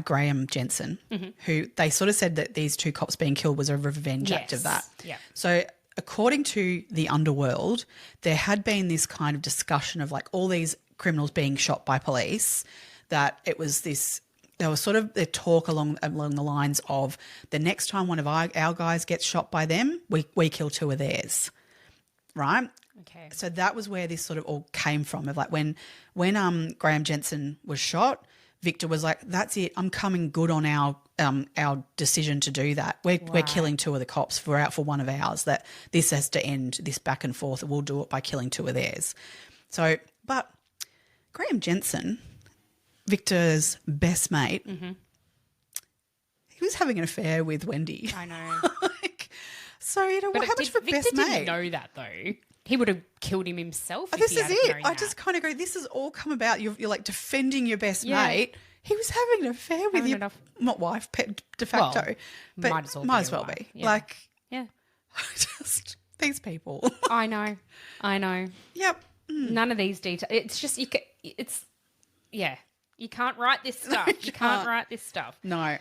Graham Jensen, who they sort of said that these two cops being killed was a revenge act of that. Yeah. So according to the Underworld, there had been this kind of discussion of like all these criminals being shot by police, that it was this, there was sort of the talk along the lines of the next time one of our guys gets shot by them, we kill two of theirs, right? Okay. So that was where this sort of all came from, of like when Graham Jensen was shot, Victor was like, that's it, I'm coming good on our decision to do that. We're killing two of the cops for one of ours, that this has to end, this back and forth, we'll do it by killing two of theirs. So, but Graham Jensen, Victor's best mate, he was having an affair with Wendy. I know. So, what happens for Victor best mate? didn't know that though. He would have killed him himself. This is it. I just kind of go, this has all come about. You're like defending your best mate. He was having an affair with your not wife, pet de facto. Well, but might as well be. Yeah. Like, yeah. Just these people. I know. Yep. None of these details. It's just you can't write this stuff. You can't write this stuff. No.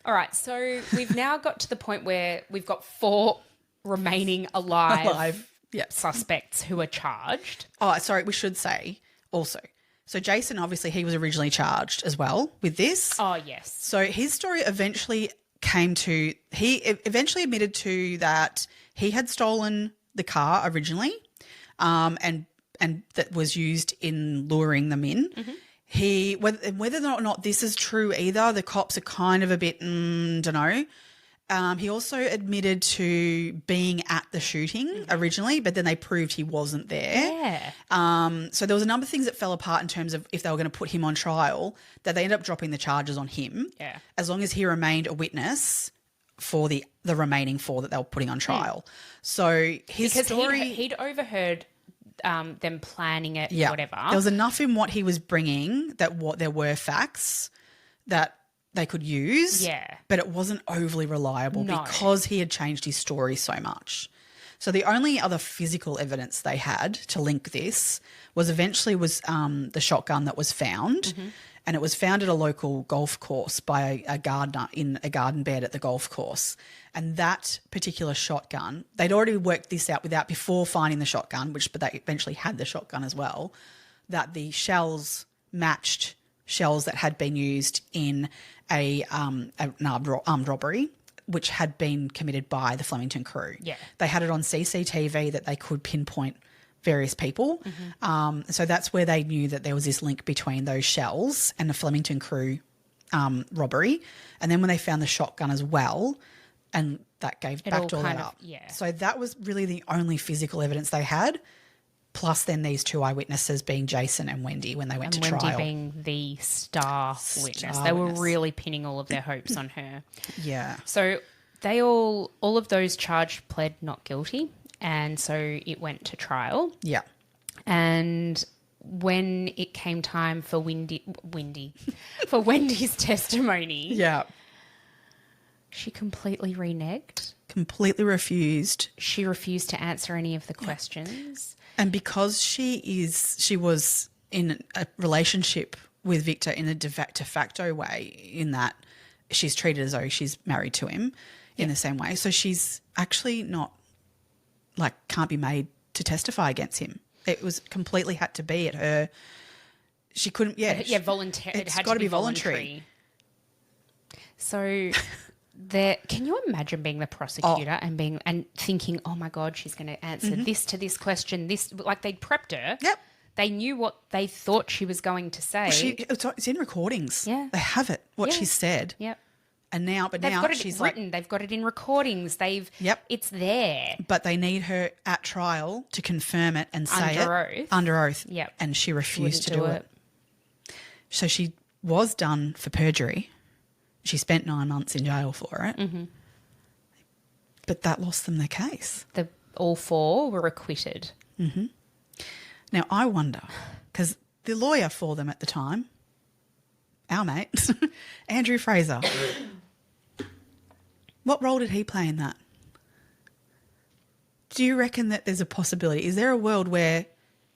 All right. So we've now got to the point where we've got 4 remaining alive. Yep. Suspects who are charged. Oh, sorry, we should say also. So Jason, obviously, he was originally charged as well with this. Oh, yes. So his story eventually he eventually admitted to that he had stolen the car originally, and that was used in luring them in. He whether or not this is true either, the cops are kind of a bit don't know. He also admitted to being at the shooting originally, but then they proved he wasn't there. Yeah. So there was a number of things that fell apart in terms of if they were going to put him on trial, that they ended up dropping the charges on him. Yeah. As long as he remained a witness for the remaining 4 that they were putting on trial. So his story... He'd overheard them planning it, whatever. There was enough in what he was bringing that there were facts that they could use, but it wasn't overly reliable because he had changed his story so much. So the only other physical evidence they had to link this was the shotgun that was found, and it was found at a local golf course by a gardener in a garden bed at the golf course. And that particular shotgun, they'd already worked this out before finding the shotgun, but they eventually had the shotgun as well, that the shells matched shells that had been used in an armed robbery, which had been committed by the Flemington crew. Yeah. They had it on CCTV that they could pinpoint various people. So that's where they knew that there was this link between those shells and the Flemington crew robbery. And then when they found the shotgun as well, and that backed all that up. Yeah. So that was really the only physical evidence they had. Plus then these 2 eyewitnesses being Jason and Wendy when they went to trial. Wendy being the star witness. They were really pinning all of their hopes on her. Yeah. So they all of those charged pled not guilty, and so it went to trial. Yeah. And when it came time for for Wendy's testimony, Yeah. she completely reneged. Completely refused. She refused to answer any of the questions. And because she was in a relationship with Victor in a de facto way, in that she's treated as though she's married to him in the same way. So she's actually not, like, can't be made to testify against him. It was completely had to be at her. She couldn't, voluntary. It's got to be voluntary. So can you imagine being the prosecutor and thinking, oh my God, she's going to answer this to this question, this, like they'd prepped her. Yep. They knew what they thought she was going to say. It's in recordings. Yeah. They have it, what she said. Yep. And now, They've got it she's written. They've got it in recordings. It's there. But they need her at trial to confirm it and say oath. Under oath. Yep. And she refused to Wouldn't do it. So she was done for perjury. She spent 9 months in jail for it. Mm-hmm. But that lost them their case. All 4 were acquitted. Mm-hmm. Now, I wonder, because the lawyer for them at the time, our mate, Andrew Fraser, what role did he play in that? Do you reckon that there's a possibility? Is there a world where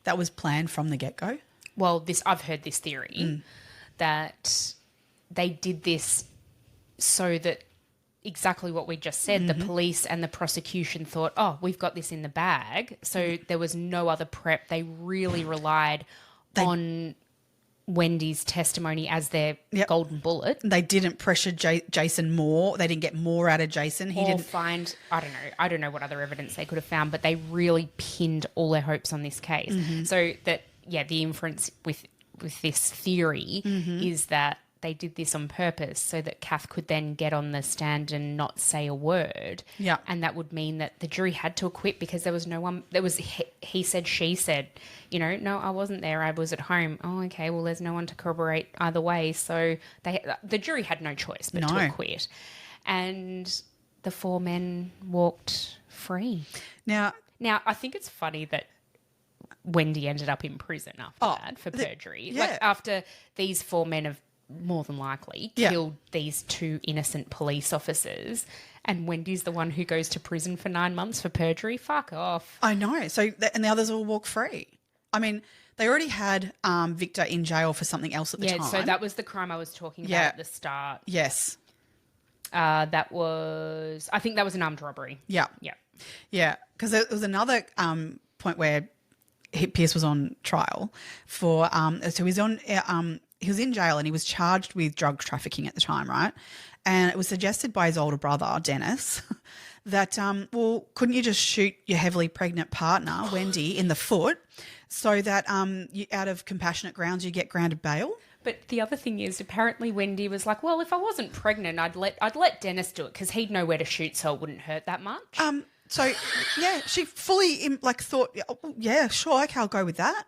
that was planned from the get-go? Well, I've heard this theory that they did this so that exactly what we just said, the police and the prosecution thought, oh, we've got this in the bag. So there was no other prep. They really relied on Wendy's testimony as their golden bullet. They didn't pressure Jason more. They didn't get more out of Jason. I don't know what other evidence they could have found, but they really pinned all their hopes on this case. Mm-hmm. So that, the inference with this theory is that they did this on purpose so that Kath could then get on the stand and not say a word. Yeah. And that would mean that the jury had to acquit because there was no one, there was he said, she said, no, I wasn't there. I was at home. Oh, okay. Well, there's no one to corroborate either way. So the jury had no choice but to acquit. And the 4 men walked free. Now, I think it's funny that Wendy ended up in prison after that for perjury. Like after these 4 men have more than likely killed these 2 innocent police officers, and Wendy's the one who goes to prison for 9 months for perjury. Fuck off. I know. So and the others all walk free. I mean, they already had Victor in jail for something else at the time. So that was the crime I was talking about at the start. Yes. I think that was an armed robbery. Yeah. Yeah. Yeah, because there was another point where Pierce was on trial for so he was in jail and he was charged with drug trafficking at the time, right? And it was suggested by his older brother, Dennis, that, couldn't you just shoot your heavily pregnant partner, Wendy, in the foot so that out of compassionate grounds you get granted bail? But the other thing is, apparently Wendy was like, well, if I wasn't pregnant, I'd let Dennis do it because he'd know where to shoot so it wouldn't hurt that much. So, she fully thought, yeah, sure, okay, I'll go with that.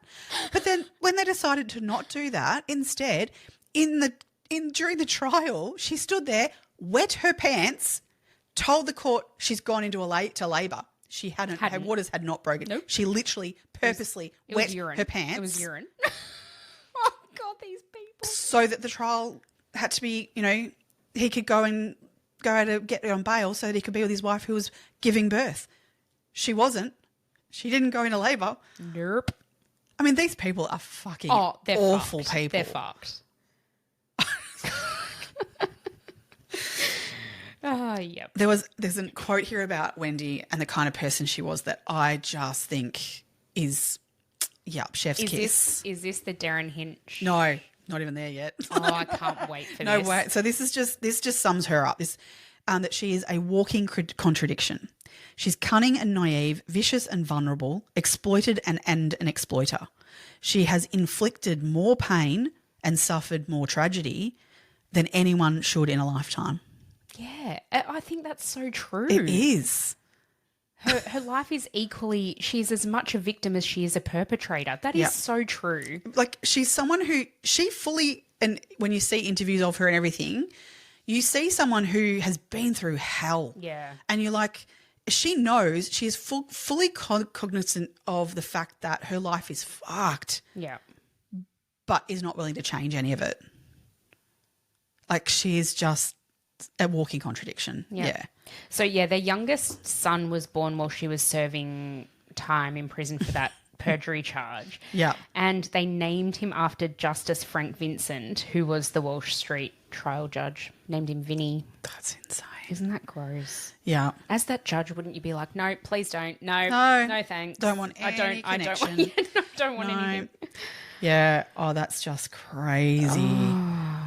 But then when they decided to not do that, instead, during the trial, she stood there, wet her pants, told the court she's gone into to labour. She hadn't. Her waters had not broken. Nope. She literally purposely wet her pants. It was urine. Oh, God, these people. So that the trial had to be, he could go to get on bail so that he could be with his wife who was giving birth. She wasn't. She didn't go into labour. Nope. I mean, these people are fucking they're awful fucked. people. They're fucked. Yep. There's a quote here about Wendy and the kind of person she was that I just think is, chef's kiss. Is this the Darren Hinch? No, not even there yet. Oh, I can't wait for this. No way. So this just sums her up. That she is a walking contradiction. She's cunning and naive, vicious and vulnerable, exploited and an exploiter. She has inflicted more pain and suffered more tragedy than anyone should in a lifetime. Yeah, I think that's so true. It is. Her life is equally, she's as much a victim as she is a perpetrator. That is so true. Like, she's someone who and when you see interviews of her and everything, you see someone who has been through hell. Yeah. And you're like, she knows, she is fully cognizant of the fact that her life is fucked, Yeah. but is not willing to change any of it. Like, she is just a walking contradiction. Yeah. So, yeah, their youngest son was born while she was serving time in prison for that perjury charge. Yeah. And they named him after Justice Frank Vincent, who was the Walsh Street trial judge. Named him Vinny. That's insane. Isn't that gross? Yeah. As that judge, wouldn't you be like, no, please don't. No, no thanks. Don't want any I connection. don't want anything. Yeah. Oh, that's just crazy.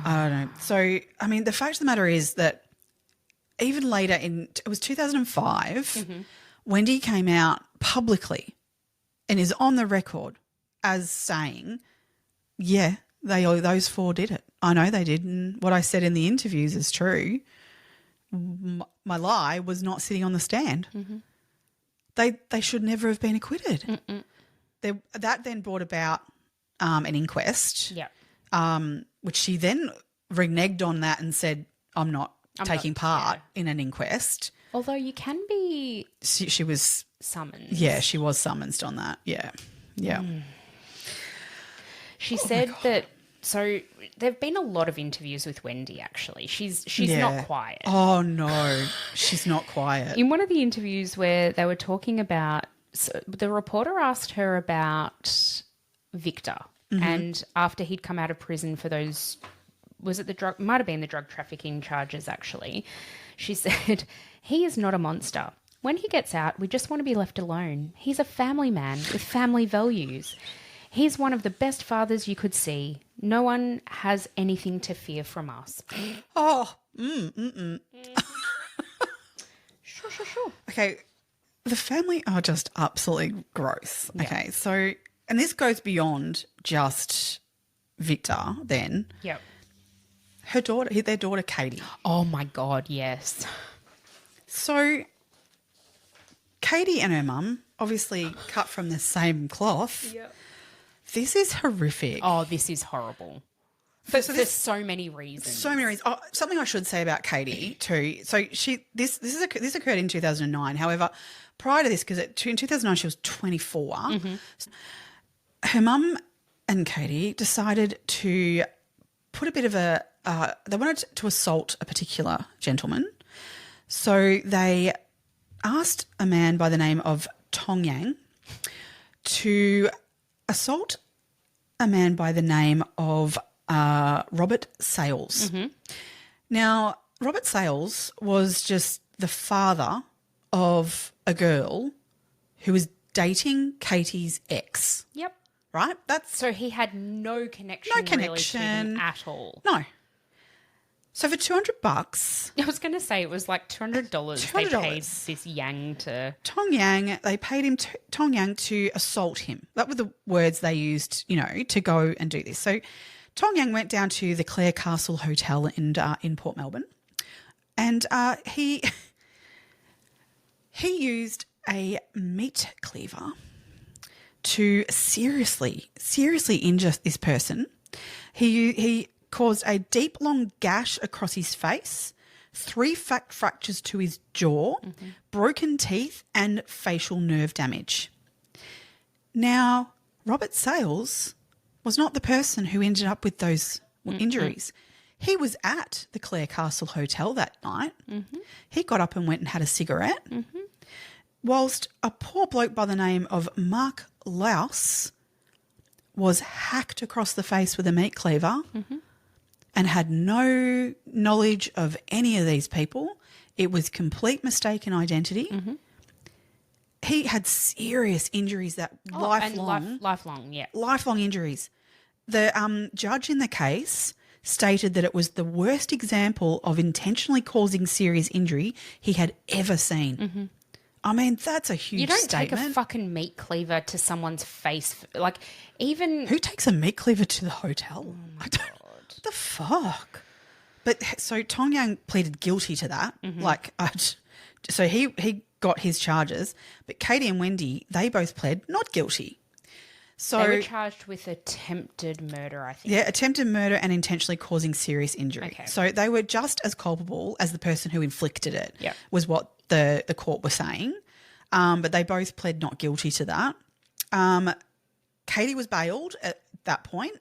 I don't know. So, I mean, the fact of the matter is that even later it was 2005, Wendy came out publicly and is on the record as saying, yeah, those four did it. I know they did. And what I said in the interviews is true. My lie was not sitting on the stand. They should never have been acquitted. That then brought about an inquest, which she then reneged on that and said, I'm not taking part in an inquest. Although you can be She was summoned. Yeah, she was summoned on that. Yeah. She said that. So there've been a lot of interviews with Wendy. Actually, she's not quiet. Oh no, she's not quiet. In one of the interviews where they were talking about, so the reporter asked her about Victor, and after he'd come out of prison for those, was it the drug? Might have been the drug trafficking charges. Actually, she said he is not a monster. When he gets out, we just want to be left alone. He's a family man with family values. He's one of the best fathers you could see. No one has anything to fear from us. Oh, Sure. okay. The family are just absolutely gross. Okay, so, and this goes beyond just Victor then. Yep. Their daughter Katie. Oh my God, yes. So Katie and her mum, obviously cut from the same cloth. Yep. This is horrific. Oh, this is horrible. For so many reasons. So many reasons. Oh, something I should say about Katie too. So this occurred in 2009. However, prior to this, because in 2009 she was 24, her mum and Katie decided to put a bit of they wanted to assault a particular gentleman. So they asked a man by the name of Tong Yang to assault a man by the name of Robert Sales. Now, Robert Sales was just the father of a girl who was dating Katie's ex. Yep. Right? So he had no connection. Really to him at all. No. So for $200, I was going to say it was like $200. They paid this Yang to they paid him Tong Yang to assault him. That were the words they used, to go and do this. So Tong Yang went down to the Clare Castle Hotel in Port Melbourne, and he used a meat cleaver to seriously injure this person. He caused a deep, long gash across his face, 3 fractures to his jaw, broken teeth, and facial nerve damage. Now, Robert Sales was not the person who ended up with those injuries. He was at the Clare Castle Hotel that night. He got up and went and had a cigarette, whilst a poor bloke by the name of Mark Louse was hacked across the face with a meat cleaver and had no knowledge of any of these people. It was complete mistaken identity. He had serious injuries that lifelong. Lifelong injuries. The judge in the case stated that it was the worst example of intentionally causing serious injury he had ever seen. I mean, that's a huge statement. You don't take a fucking meat cleaver to someone's face. Like, even... Who takes a meat cleaver to the hotel? Oh my God. What the fuck? But so Tong Yang pleaded guilty to that. So he got his charges. But Katie and Wendy, they both pled not guilty. So They were charged with attempted murder, I think. yeah, attempted murder and intentionally causing serious injury. Okay. So they were just as culpable as the person who inflicted it. Yep. Was what the court was saying. But they both pled not guilty to that. Katie was bailed at that point,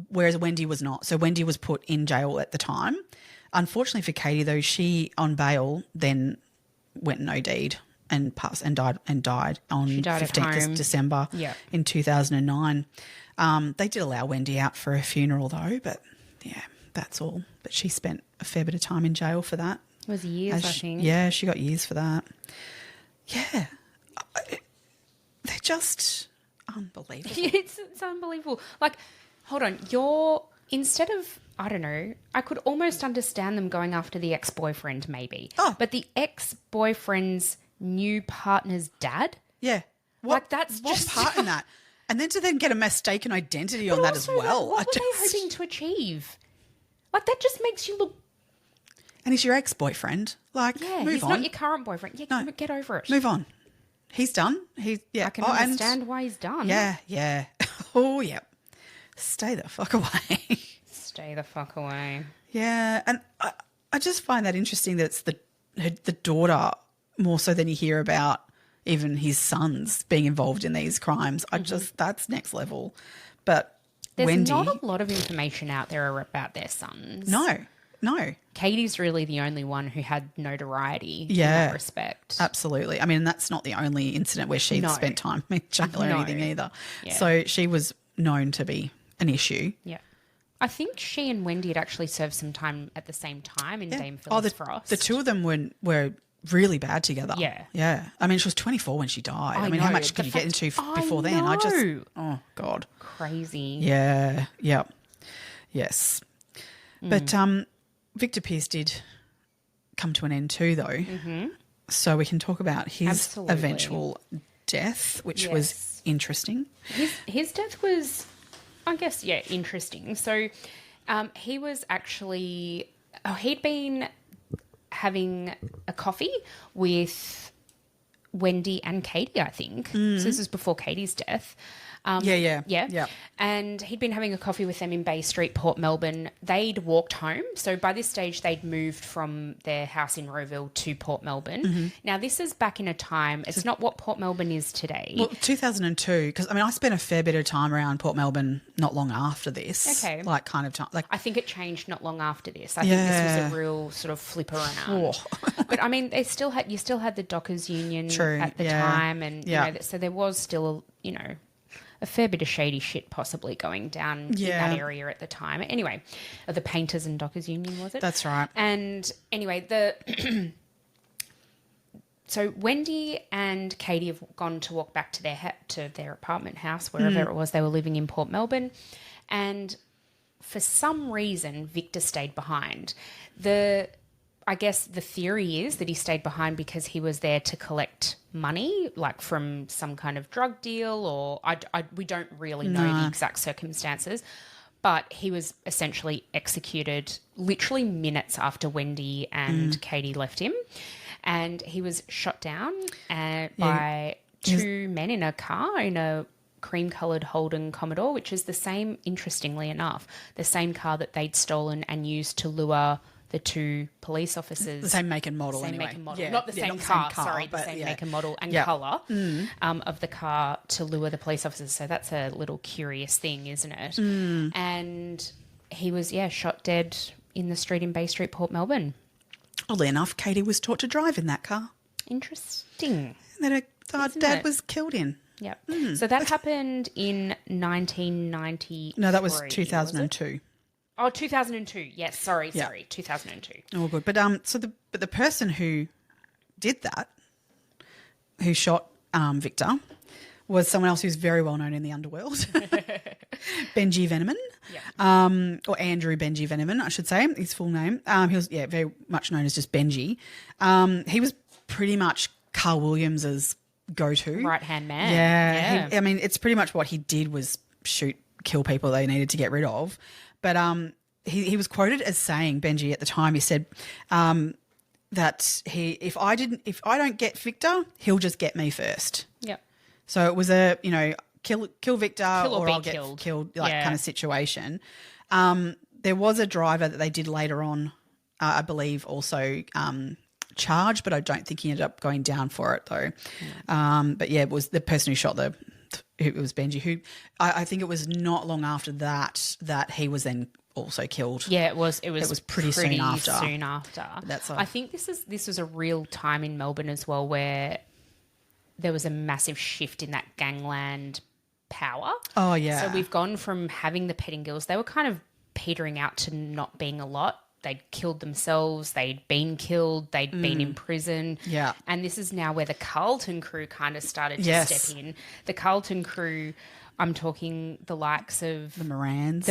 whereas Wendy was not. So Wendy was put in jail at the time. Unfortunately for Katie, though, she on bail then went and OD'd and passed and died on She died at 15th home. of December in 2009. They did allow Wendy out for a funeral though, but yeah, that's all. But she spent a fair bit of time in jail for that. It was years, I think. Yeah, she got years for that. Yeah. They're just unbelievable. It's unbelievable. Like, hold on, instead of, I don't know, I could almost understand them going after the ex-boyfriend maybe. Oh. But the ex-boyfriend's new partner's dad? Yeah. Like, that's what just- part in that? And then to then get a mistaken identity on that as Also, well. What were they hoping to achieve? Like, that just makes you look... And he's your ex-boyfriend. Like, Yeah, move he's on. not your current boyfriend. Yeah, No. get over it. Move on. He's done. I can understand why he's done. Yeah. Oh, yeah. Stay the fuck away. Stay the fuck away. Yeah, and I just find that interesting that it's the daughter more so than you hear about even his sons being involved in these crimes. That's next level. But There's Wendy, not a lot of information out there about their sons. no. Katie's really the only one who had notoriety in Yeah. that respect. Absolutely. I mean, that's not the only incident where she No. spent time in jail or No. anything either. Yeah. So she was known to be an issue. Yeah. I think she and Wendy had actually served some time at the same time in Dame Phyllis Frost. the two of them were really bad together. Yeah. Yeah. I mean, she was 24 when she died. I mean, how know. much The can you get fact- into I before then? know. Oh, God. Crazy. Yeah. Yeah. Yes. But Victor Pierce did come to an end too, though. Mm-hmm. So we can talk about his Absolutely. eventual death, which was Yes. interesting. His death was, I guess, interesting. So he was actually, he'd been having a coffee with Wendy and Katie, I think. So this is before Katie's death. Yeah. And he'd been having a coffee with them in Bay Street, Port Melbourne. They'd walked home. So by this stage, they'd moved from their house in Rowville to Port Melbourne. Mm-hmm. Now, this is back in a time, it's not what Port Melbourne is today. Well, 2002, because I mean, I spent a fair bit of time around Port Melbourne not long after this. Okay. Like kind of time. Like, I think it changed not long after this. I think this was a real sort of flip around. But I mean, you still had the Dockers Union True, at the yeah. time, and Yeah. you know, so there was still, a fair bit of shady shit possibly going down in that area at the time. Anyway, the Painters and Dockers Union, was it? That's right. And anyway, so Wendy and Katie have gone to walk back to their apartment house, wherever it was they were living in Port Melbourne, and for some reason Victor stayed behind. I guess the theory is that he stayed behind because he was there to collect money, like from some kind of drug deal, or we don't really know the exact circumstances. But he was essentially executed literally minutes after Wendy and Katie left him. And he was shot down by two men in a car, in a cream-coloured Holden Commodore, which is the same, interestingly enough, the same car that they'd stolen and used to lure the two police officers. the same make and model, Same anyway. make and model. Yeah, Not the yeah, same not car, but the same yeah. make and model and Yeah. colour of the car to lure the police officers. So that's a little curious thing, isn't it? And he was, shot dead in the street in Bay Street, Port Melbourne. Oddly enough, Katie was taught to drive in that car Interesting. that her Isn't dad it? was killed in. Yep. So that happened in 1990. No, that was 2002. Oh, 2002. Yes, sorry, Yeah. 2002. Oh, good. But the person who did that, who shot Victor, was someone else who's very well known in the underworld, Benji Veneman, or Andrew Benji Veneman, I should say, his full name. He was very much known as just Benji. He was pretty much Carl Williams's go-to Right-hand man. Yeah. I mean, it's pretty much what he did was kill people they needed to get rid of. But he was quoted as saying, Benji at the time, he said that if I don't get Victor, he'll just get me first. Yep. So it was kill Victor or be I'll get killed. killed kind of situation. There was a driver that they did later on, I believe, also charged, but I don't think he ended up going down for it though. But yeah, it was the person who shot it was Benji, who I think it was not long after that he was then also killed. Yeah, it was pretty soon after. I think this was a real time in Melbourne as well where there was a massive shift in that gangland power. Oh yeah. So we've gone from having the Pettingills, they were kind of petering out to not being a lot. They'd killed themselves, they'd been killed, they'd been in prison. Yeah. And this is now where the Carlton crew kind of started to step in. The Carlton crew, I'm talking the likes of the Morans,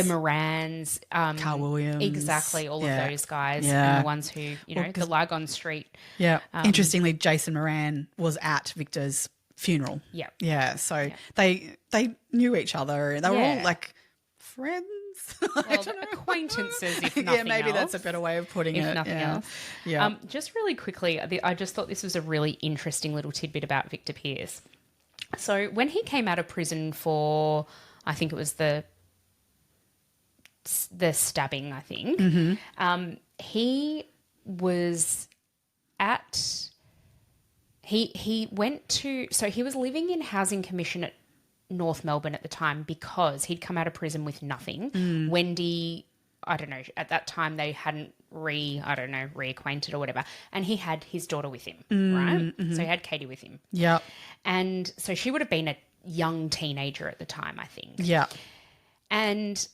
Carl Williams. Exactly, all of those guys. And the ones who, the Lygon Street. Yeah. Interestingly, Jason Moran was at Victor's funeral. Yeah. Yeah. So they knew each other. They were all like friends. Well, acquaintances, if nothing else. Yeah, maybe that's a better way of putting it. If nothing else. Yeah. Just really quickly, I just thought this was a really interesting little tidbit about Victor Pierce. So when he came out of prison for, I think it was the stabbing, I think, he was he went to, so he was living in Housing Commission at North Melbourne at the time because he'd come out of prison with nothing. Wendy, I don't know, at that time they hadn't reacquainted or whatever. And he had his daughter with him, right? So he had Katie with him. Yeah. And so she would have been a young teenager at the time, I think. Yeah. And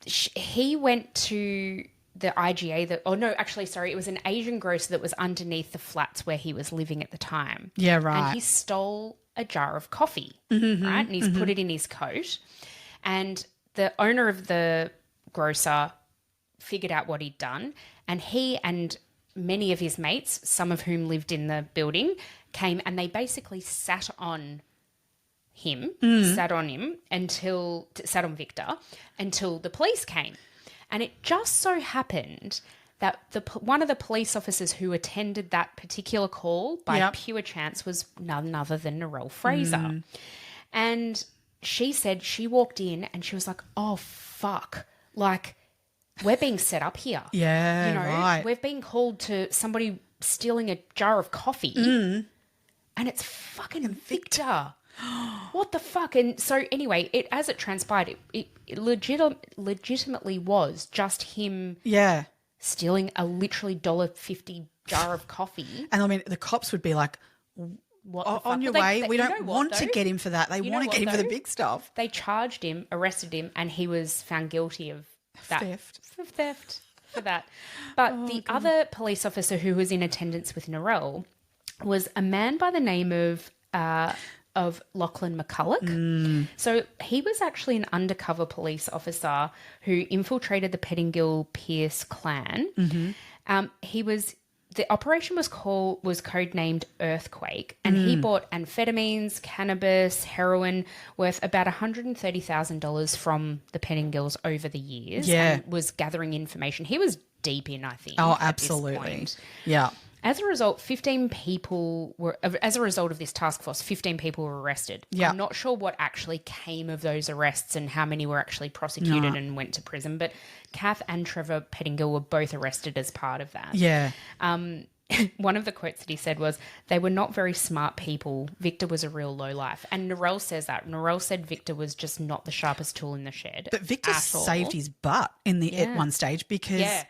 he went to the IGA it was an Asian grocer that was underneath the flats where he was living at the time. Yeah, right. And he stole a jar of coffee, right? And he's put it in his coat. And the owner of the grocer figured out what he'd done, and he and many of his mates, some of whom lived in the building, came and they basically sat on Victor until the police came. And it just so happened that one of the police officers who attended that particular call by pure chance was none other than Narelle Fraser. And she said she walked in and she was like, oh, fuck, like we're being set up here. Yeah, right. We've been called to somebody stealing a jar of coffee and it's fucking Victor. What the fuck? And so anyway, as it transpired, it legitimately was just him stealing a literally $1.50 jar of coffee. And I mean, the cops would be like, on your way, we don't want to get him for that. They want to get him for the big stuff. They charged him, arrested him, and he was found guilty of that. Theft for that. But the other police officer who was in attendance with Narelle was a man by the name of Lachlan McCulloch. So he was actually an undercover police officer who infiltrated the Pettingill Pierce clan. The operation was codenamed Earthquake, and he bought amphetamines, cannabis, heroin worth about $130,000 from the Pettingills over the years. Yeah, and was gathering information. He was deep in, I think. Oh, absolutely. Yeah. As a result, as a result of this task force, 15 people were arrested. Yeah. I'm not sure what actually came of those arrests and how many were actually prosecuted and went to prison, but Kath and Trevor Pettingill were both arrested as part of that. Yeah. One of the quotes that he said was, they were not very smart people. Victor was a real lowlife. And Narelle says that. Narelle said Victor was just not the sharpest tool in the shed. But Victor saved his butt at one stage because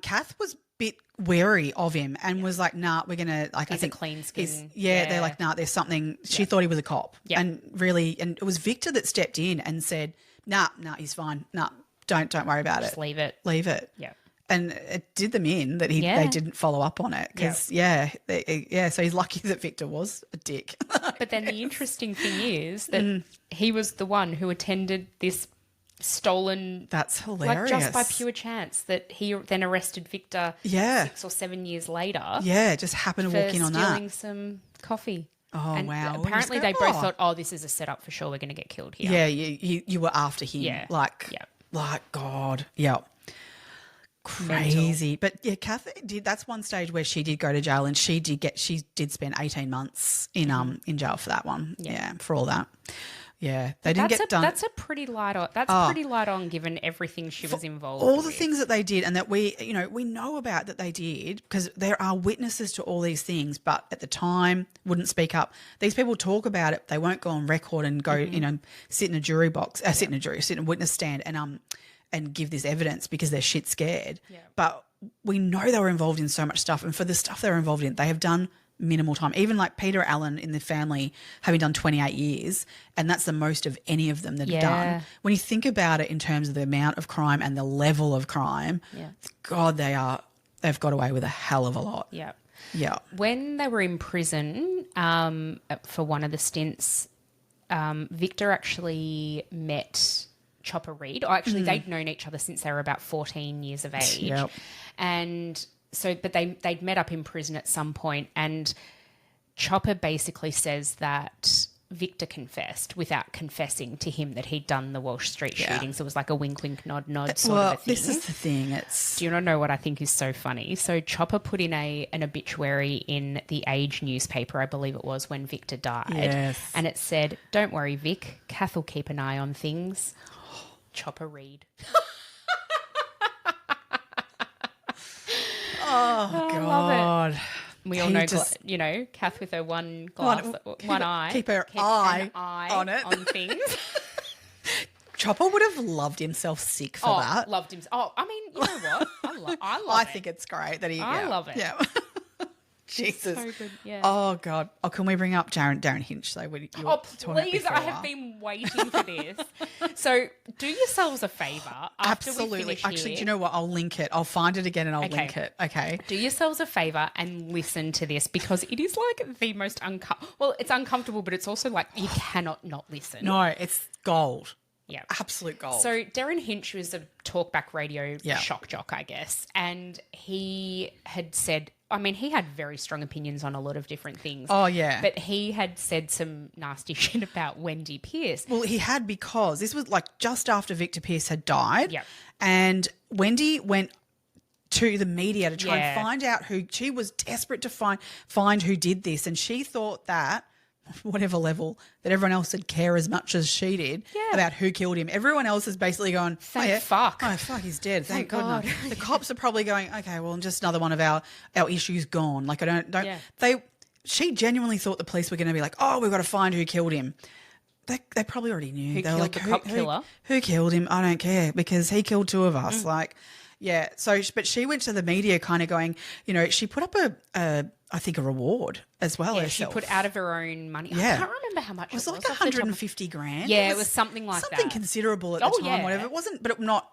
Kath was bit wary of him and was like, nah, we're gonna He's a clean skin. They're like, nah, there's something. She thought he was a cop. And it was Victor that stepped in and said, nah, he's fine. Nah, don't worry about Just it. Leave it. Yeah. And it did them in that they didn't follow up on it because so he's lucky that Victor was a dick. But then the interesting thing is that he was the one who attended this stolen. That's hilarious. Like just by pure chance that he then arrested Victor 6 or 7 years later. Yeah, just happened to walk in on that. Stealing some coffee. Oh, and wow. Apparently they both thought, this is a setup for sure. We're going to get killed here. Yeah, you were after him. Yeah. Like, God. Yeah. crazy. But yeah, Kath did. That's one stage where she did go to jail, and she did spend 18 months in jail for that one. Yeah, for all that. Yeah, they didn't get done. That's a pretty light on. That's pretty light on, given everything she was involved. All with. the things that they did, and that we know about that they did, because there are witnesses to all these things, but at the time wouldn't speak up. These people talk about it; they won't go on record and go, sit in a jury box, sit in a witness stand, and give this evidence because they're shit scared. Yeah. But we know they were involved in so much stuff, and for the stuff they were involved in, they have done minimal time. Even like Peter Allen in the family having done 28 years, and that's the most of any of them that have done. When you think about it in terms of the amount of crime and the level of crime, God, they've got away with a hell of a lot. Yeah. Yeah. When they were in prison for one of the stints, Victor actually met Chopper Reed. Or actually, they'd known each other since they were about 14 years of age. Yep. And so, but they'd met up in prison at some point, and Chopper basically says that Victor confessed without confessing to him that he'd done the Walsh Street shootings. It was like a wink, wink, nod, nod sort of a thing. This is the thing. Do you not know what I think is so funny? So Chopper put in an obituary in the Age newspaper, I believe it was, when Victor died. Yes. And it said, "Don't worry, Vic. Kath will keep an eye on things." Chopper Reed. Oh, God. We all know, Kath with her one eye. Keep her eye on it. On things. Chopper would have loved himself sick for that. Loved him. Oh, I mean, you know what? I love I it. think it's great that he. I love it. Yeah. Jesus. So good. Yeah. Oh, God. Oh, can we bring up Darren Hinch? Please. I have been waiting for this. So do yourselves a favour. Absolutely. Actually, do you know what? I'll link it. I'll find it again and I'll link it. Okay. Do yourselves a favour and listen to this, because it is like the most well, it's uncomfortable, but it's also like you cannot not listen. No, it's gold. Yeah. Absolute gold. So Darren Hinch was a talkback radio shock jock, I guess. And he had said, I mean, he had very strong opinions on a lot of different things. Oh, yeah. But he had said some nasty shit about Wendy Pierce. Well, he had, because this was like just after Victor Pierce had died. Yep. And Wendy went to the media to try and find out who, she was desperate to find who did this. And she thought that, whatever level, that everyone else would care as much as she did about who killed him. Everyone else is basically going, fuck. Oh, fuck, he's dead. Thank God. The cops are probably going, okay, well, just another one of our issues gone. Like, she genuinely thought the police were going to be like, oh, we've got to find who killed him. They probably already knew. Who killed the cop killer? Who killed him? I don't care, because he killed two of us. Like, yeah. So, but she went to the media kind of going, she put up I think a reward as well. Yeah, she put out of her own money. Yeah. I can't remember how much it was. It was like 150 grand. Yeah, it was something like that. Something considerable at the time, whatever. It wasn't, but not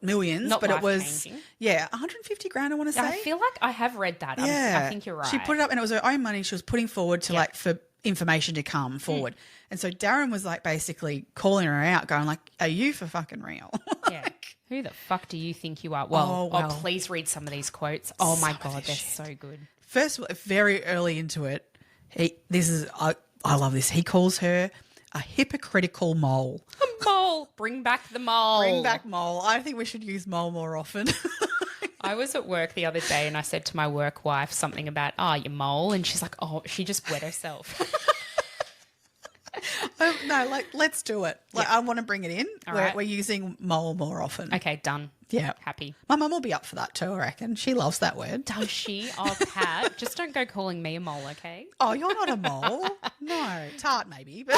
millions, but it was, 150 grand, I want to say. I feel like I have read that. I think you're right. She put it up, and it was her own money she was putting forward to for information to come forward. And so Darren was like basically calling her out, going like, are you for fucking real? Yeah. Who the fuck do you think you are? Well, please read some of these quotes. Oh my God, they're so good. First of all, very early into it, I love this. He calls her a hypocritical mole. A mole. Bring back the mole. Bring back mole. I think we should use mole more often. I was at work the other day and I said to my work wife something about, you mole. And she's like, she just wet herself. No, let's do it. I want to bring it in. We're using mole more often. Okay, done. Yeah. Happy. My mum will be up for that too, I reckon. She loves that word. Does she? Oh, Pat, just don't go calling me a mole, okay? Oh, you're not a mole. No. Tart maybe. But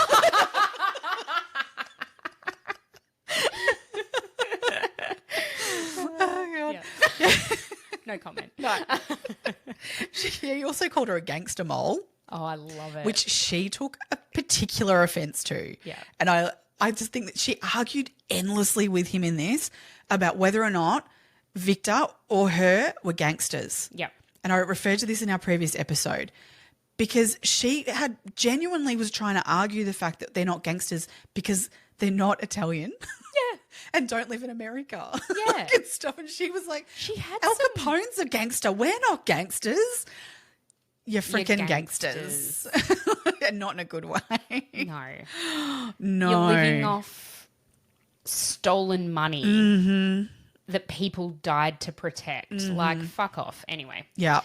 oh, God. Yeah. No comment. No. He also called her a gangster mole. Oh, I love it. Which she took a particular offence to. Yeah. And I just think that she argued endlessly with him in this about whether or not Victor or her were gangsters. Yeah. And I referred to this in our previous episode because she had genuinely was trying to argue the fact that they're not gangsters because they're not Italian. Yeah. And don't live in America. Yeah. And stuff. And she was like, Al Capone's a gangster. We're not gangsters. You're freaking gangsters. And not in a good way. No. No. You're living off stolen money. Mm-hmm. that people died to protect. Like, fuck off. Anyway. Yeah.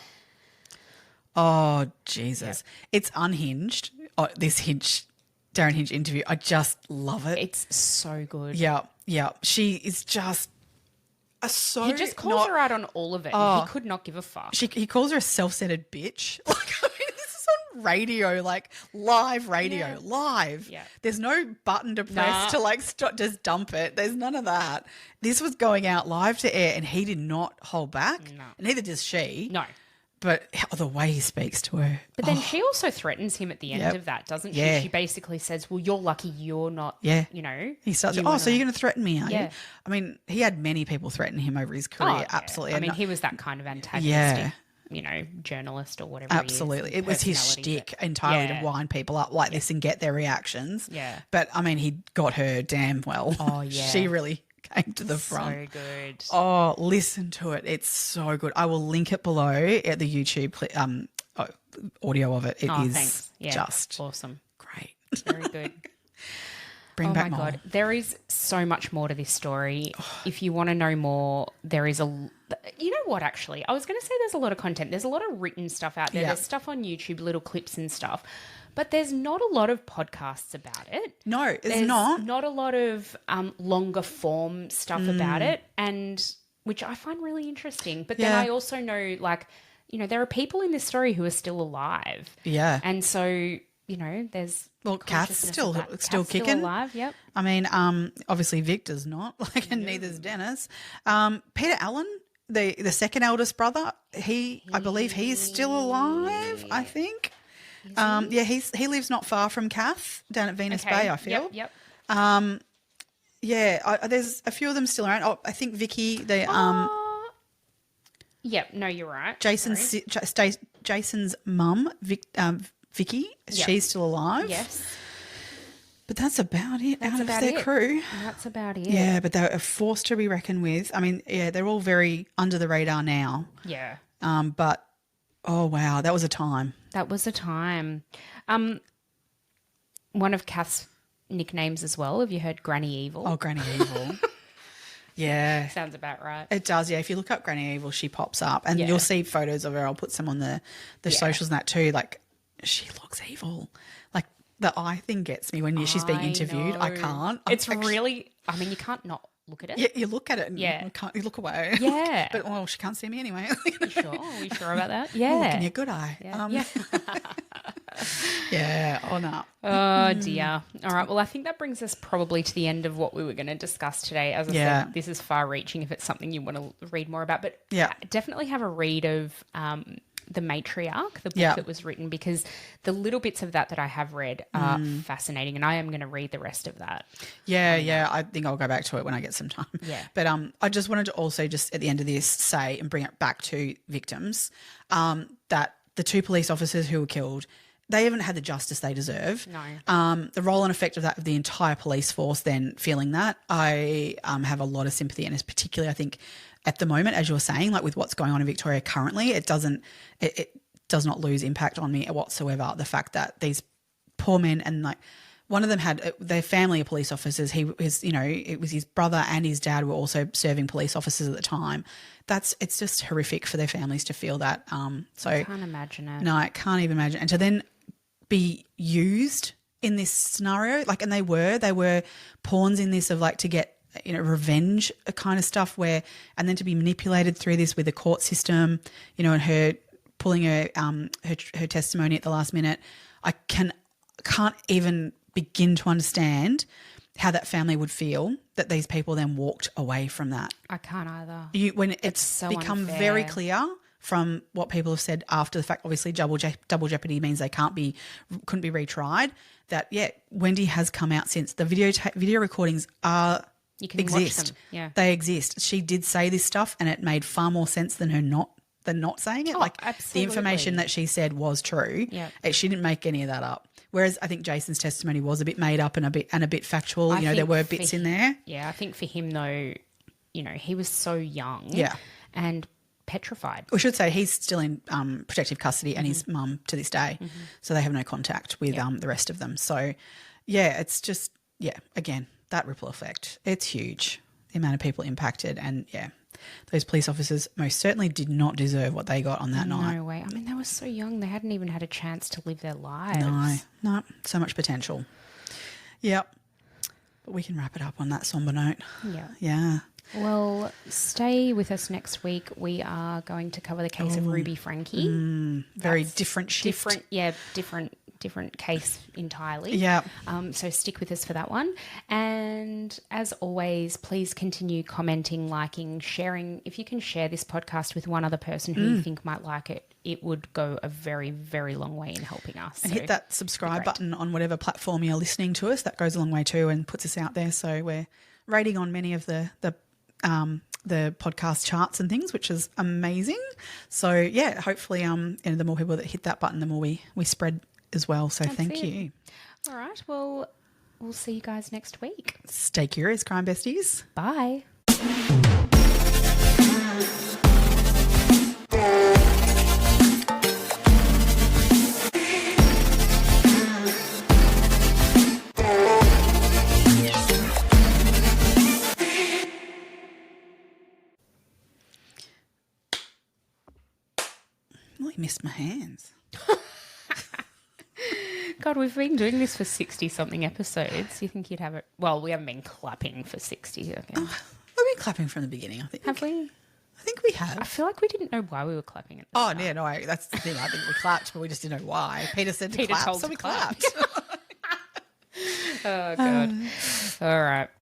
Oh, Jesus. It's unhinged. Oh, this Darren Hinch interview. I just love it. It's so good. Yeah. Yeah. She is just He just calls her out on all of it. He could not give a fuck. He calls her a self-centered bitch. Like, I mean, this is on radio, like live radio, live. Yeah. There's no button to press to like just dump it. There's none of that. This was going out live to air, and he did not hold back. No. And neither does she. No. But the way he speaks to her. But then she also threatens him at the end of that, doesn't she? Yeah. She basically says, well, you're lucky you're not, you know. He starts, so you're going to threaten me, are you? I mean, he had many people threaten him over his career, absolutely. I mean, he was that kind of antagonistic, you know, journalist or whatever absolutely. he is. It was his shtick entirely to wind people up like this and get their reactions. Yeah. But, I mean, he got her damn well. Oh, yeah. She really came to the front. So good. Oh, listen to it. It's so good. I will link it below at the YouTube audio of it. It is thanks. Yeah, just awesome. great. Very good. Bring back my more. God. There is so much more to this story. If you want to know more, there is you know what, actually? I was going to say there's a lot of content. There's a lot of written stuff out there. Yeah. There's stuff on YouTube, little clips and stuff. But there's not a lot of podcasts about it. No, There's not. not a lot of longer form stuff about it, and which I find really interesting. But then I also know, like, you know, there are people in this story who are still alive. Yeah. And so, you know, there's Kath's still Kath's kicking. still alive, yep. I mean, obviously Victor's not, like, and neither's Dennis. Peter Allen, the second eldest brother, I believe he's still alive, I think. He lives not far from Kath down at Venus Bay, I feel. Yep. There's a few of them still around. Oh, I think Vicky, Yep, no, you're right. Jason's mum, Vicky, she's still alive. Yes. But that's about it out of about their it. crew. That's about it. Yeah, but they're a force to be reckoned with. I mean, they're all very under the radar now. Yeah. But, oh, wow, that was a time. That was a time. One of Kath's nicknames as well. Have you heard Granny Evil? Oh, Granny Evil. Yeah. Sounds about right. It does, yeah. If you look up Granny Evil, she pops up. And you'll see photos of her. I'll put some on the socials and that too. Like, she looks evil. Like, the eye thing gets me when she's being interviewed. I can't. It's really, I mean, you can't not look at it. Yeah, you look at it and you look away. Yeah. But, well, she can't see me anyway. You sure? Are you sure about that? Oh, Yeah. look in your good eye. Yeah. Yeah. Oh, no. Oh, dear. All right. Well, I think that brings us probably to the end of what we were going to discuss today. As I said, this is far-reaching if it's something you want to read more about. But definitely have a read of The Matriarch, the book that was written, because the little bits of that I have read are fascinating, and I am going to read the rst of that. Yeah. I think I'll go back to it when I get some time. Yeah. But I just wanted to also just at the end of this say and bring it back to victims that the two police officers who were killed, they haven't had the justice they deserve. No. The role and effect of that, of the entire police force then feeling that, I have a lot of sympathy, and it's particularly, I think, at the moment, as you were saying, like with what's going on in Victoria currently, it does not lose impact on me whatsoever. The fact that these poor men, and like one of them had their family of police officers. It was his brother and his dad were also serving police officers at the time. It's just horrific for their families to feel that. So I can't imagine it. No, I can't even imagine. And to then be used in this scenario, like, and they were pawns in this of like to get, revenge kind of stuff and then to be manipulated through this with the court system, and her pulling her testimony at the last minute. I can't even begin to understand how that family would feel that these people then walked away from that. I can't either. When it's so become unfair. very clear from what people have said after the fact, obviously double jeopardy means they couldn't be retried, that, Wendy has come out since. The video recordings exist. Watch them. Yeah. They exist. She did say this stuff and it made far more sense than her not saying it. Absolutely. The information that she said was true. Yeah. She didn't make any of that up. Whereas I think Jason's testimony was a bit made up and a bit factual. There were bits in there. Yeah, I think for him though, he was so young. Yeah. And petrified. We should say he's still in protective custody and his mum to this day. So they have no contact with the rest of them. So, it's just, again, that ripple effect. It's huge. the amount of people impacted. And, yeah, those police officers most certainly did not deserve what they got on that night. No way. I mean, they were so young. They hadn't even had a chance to live their lives. No, so much potential. Yep. But we can wrap it up on that somber note. Yeah. Yeah. Well, stay with us next week. We are going to cover the case of Ruby Frankie. Very different shift. Different case entirely. Yeah. So stick with us for that one. And as always, please continue commenting, liking, sharing. If you can share this podcast with one other person who you think might like it, it would go a very, very long way in helping us. And hit that subscribe button on whatever platform you're listening to us. That goes a long way too and puts us out there. So we're rating on many of the podcast charts and things, which is amazing. So yeah, hopefully the more people that hit that button, the more we spread as well. So thank you. All right. Well, we'll see you guys next week. Stay curious, crime besties. Bye. Oh, you missed my hands. God, we've been doing this for 60-something episodes. You think you'd have it? Well, we haven't been clapping for 60. I think. We've been clapping from the beginning, I think. Have we? I think we have. I feel like we didn't know why we were clapping at the start. Yeah, no, that's the thing. I think we clapped, but we just didn't know why. Peter said to Peter clap, told so to we clap. clapped. Oh, God. All right.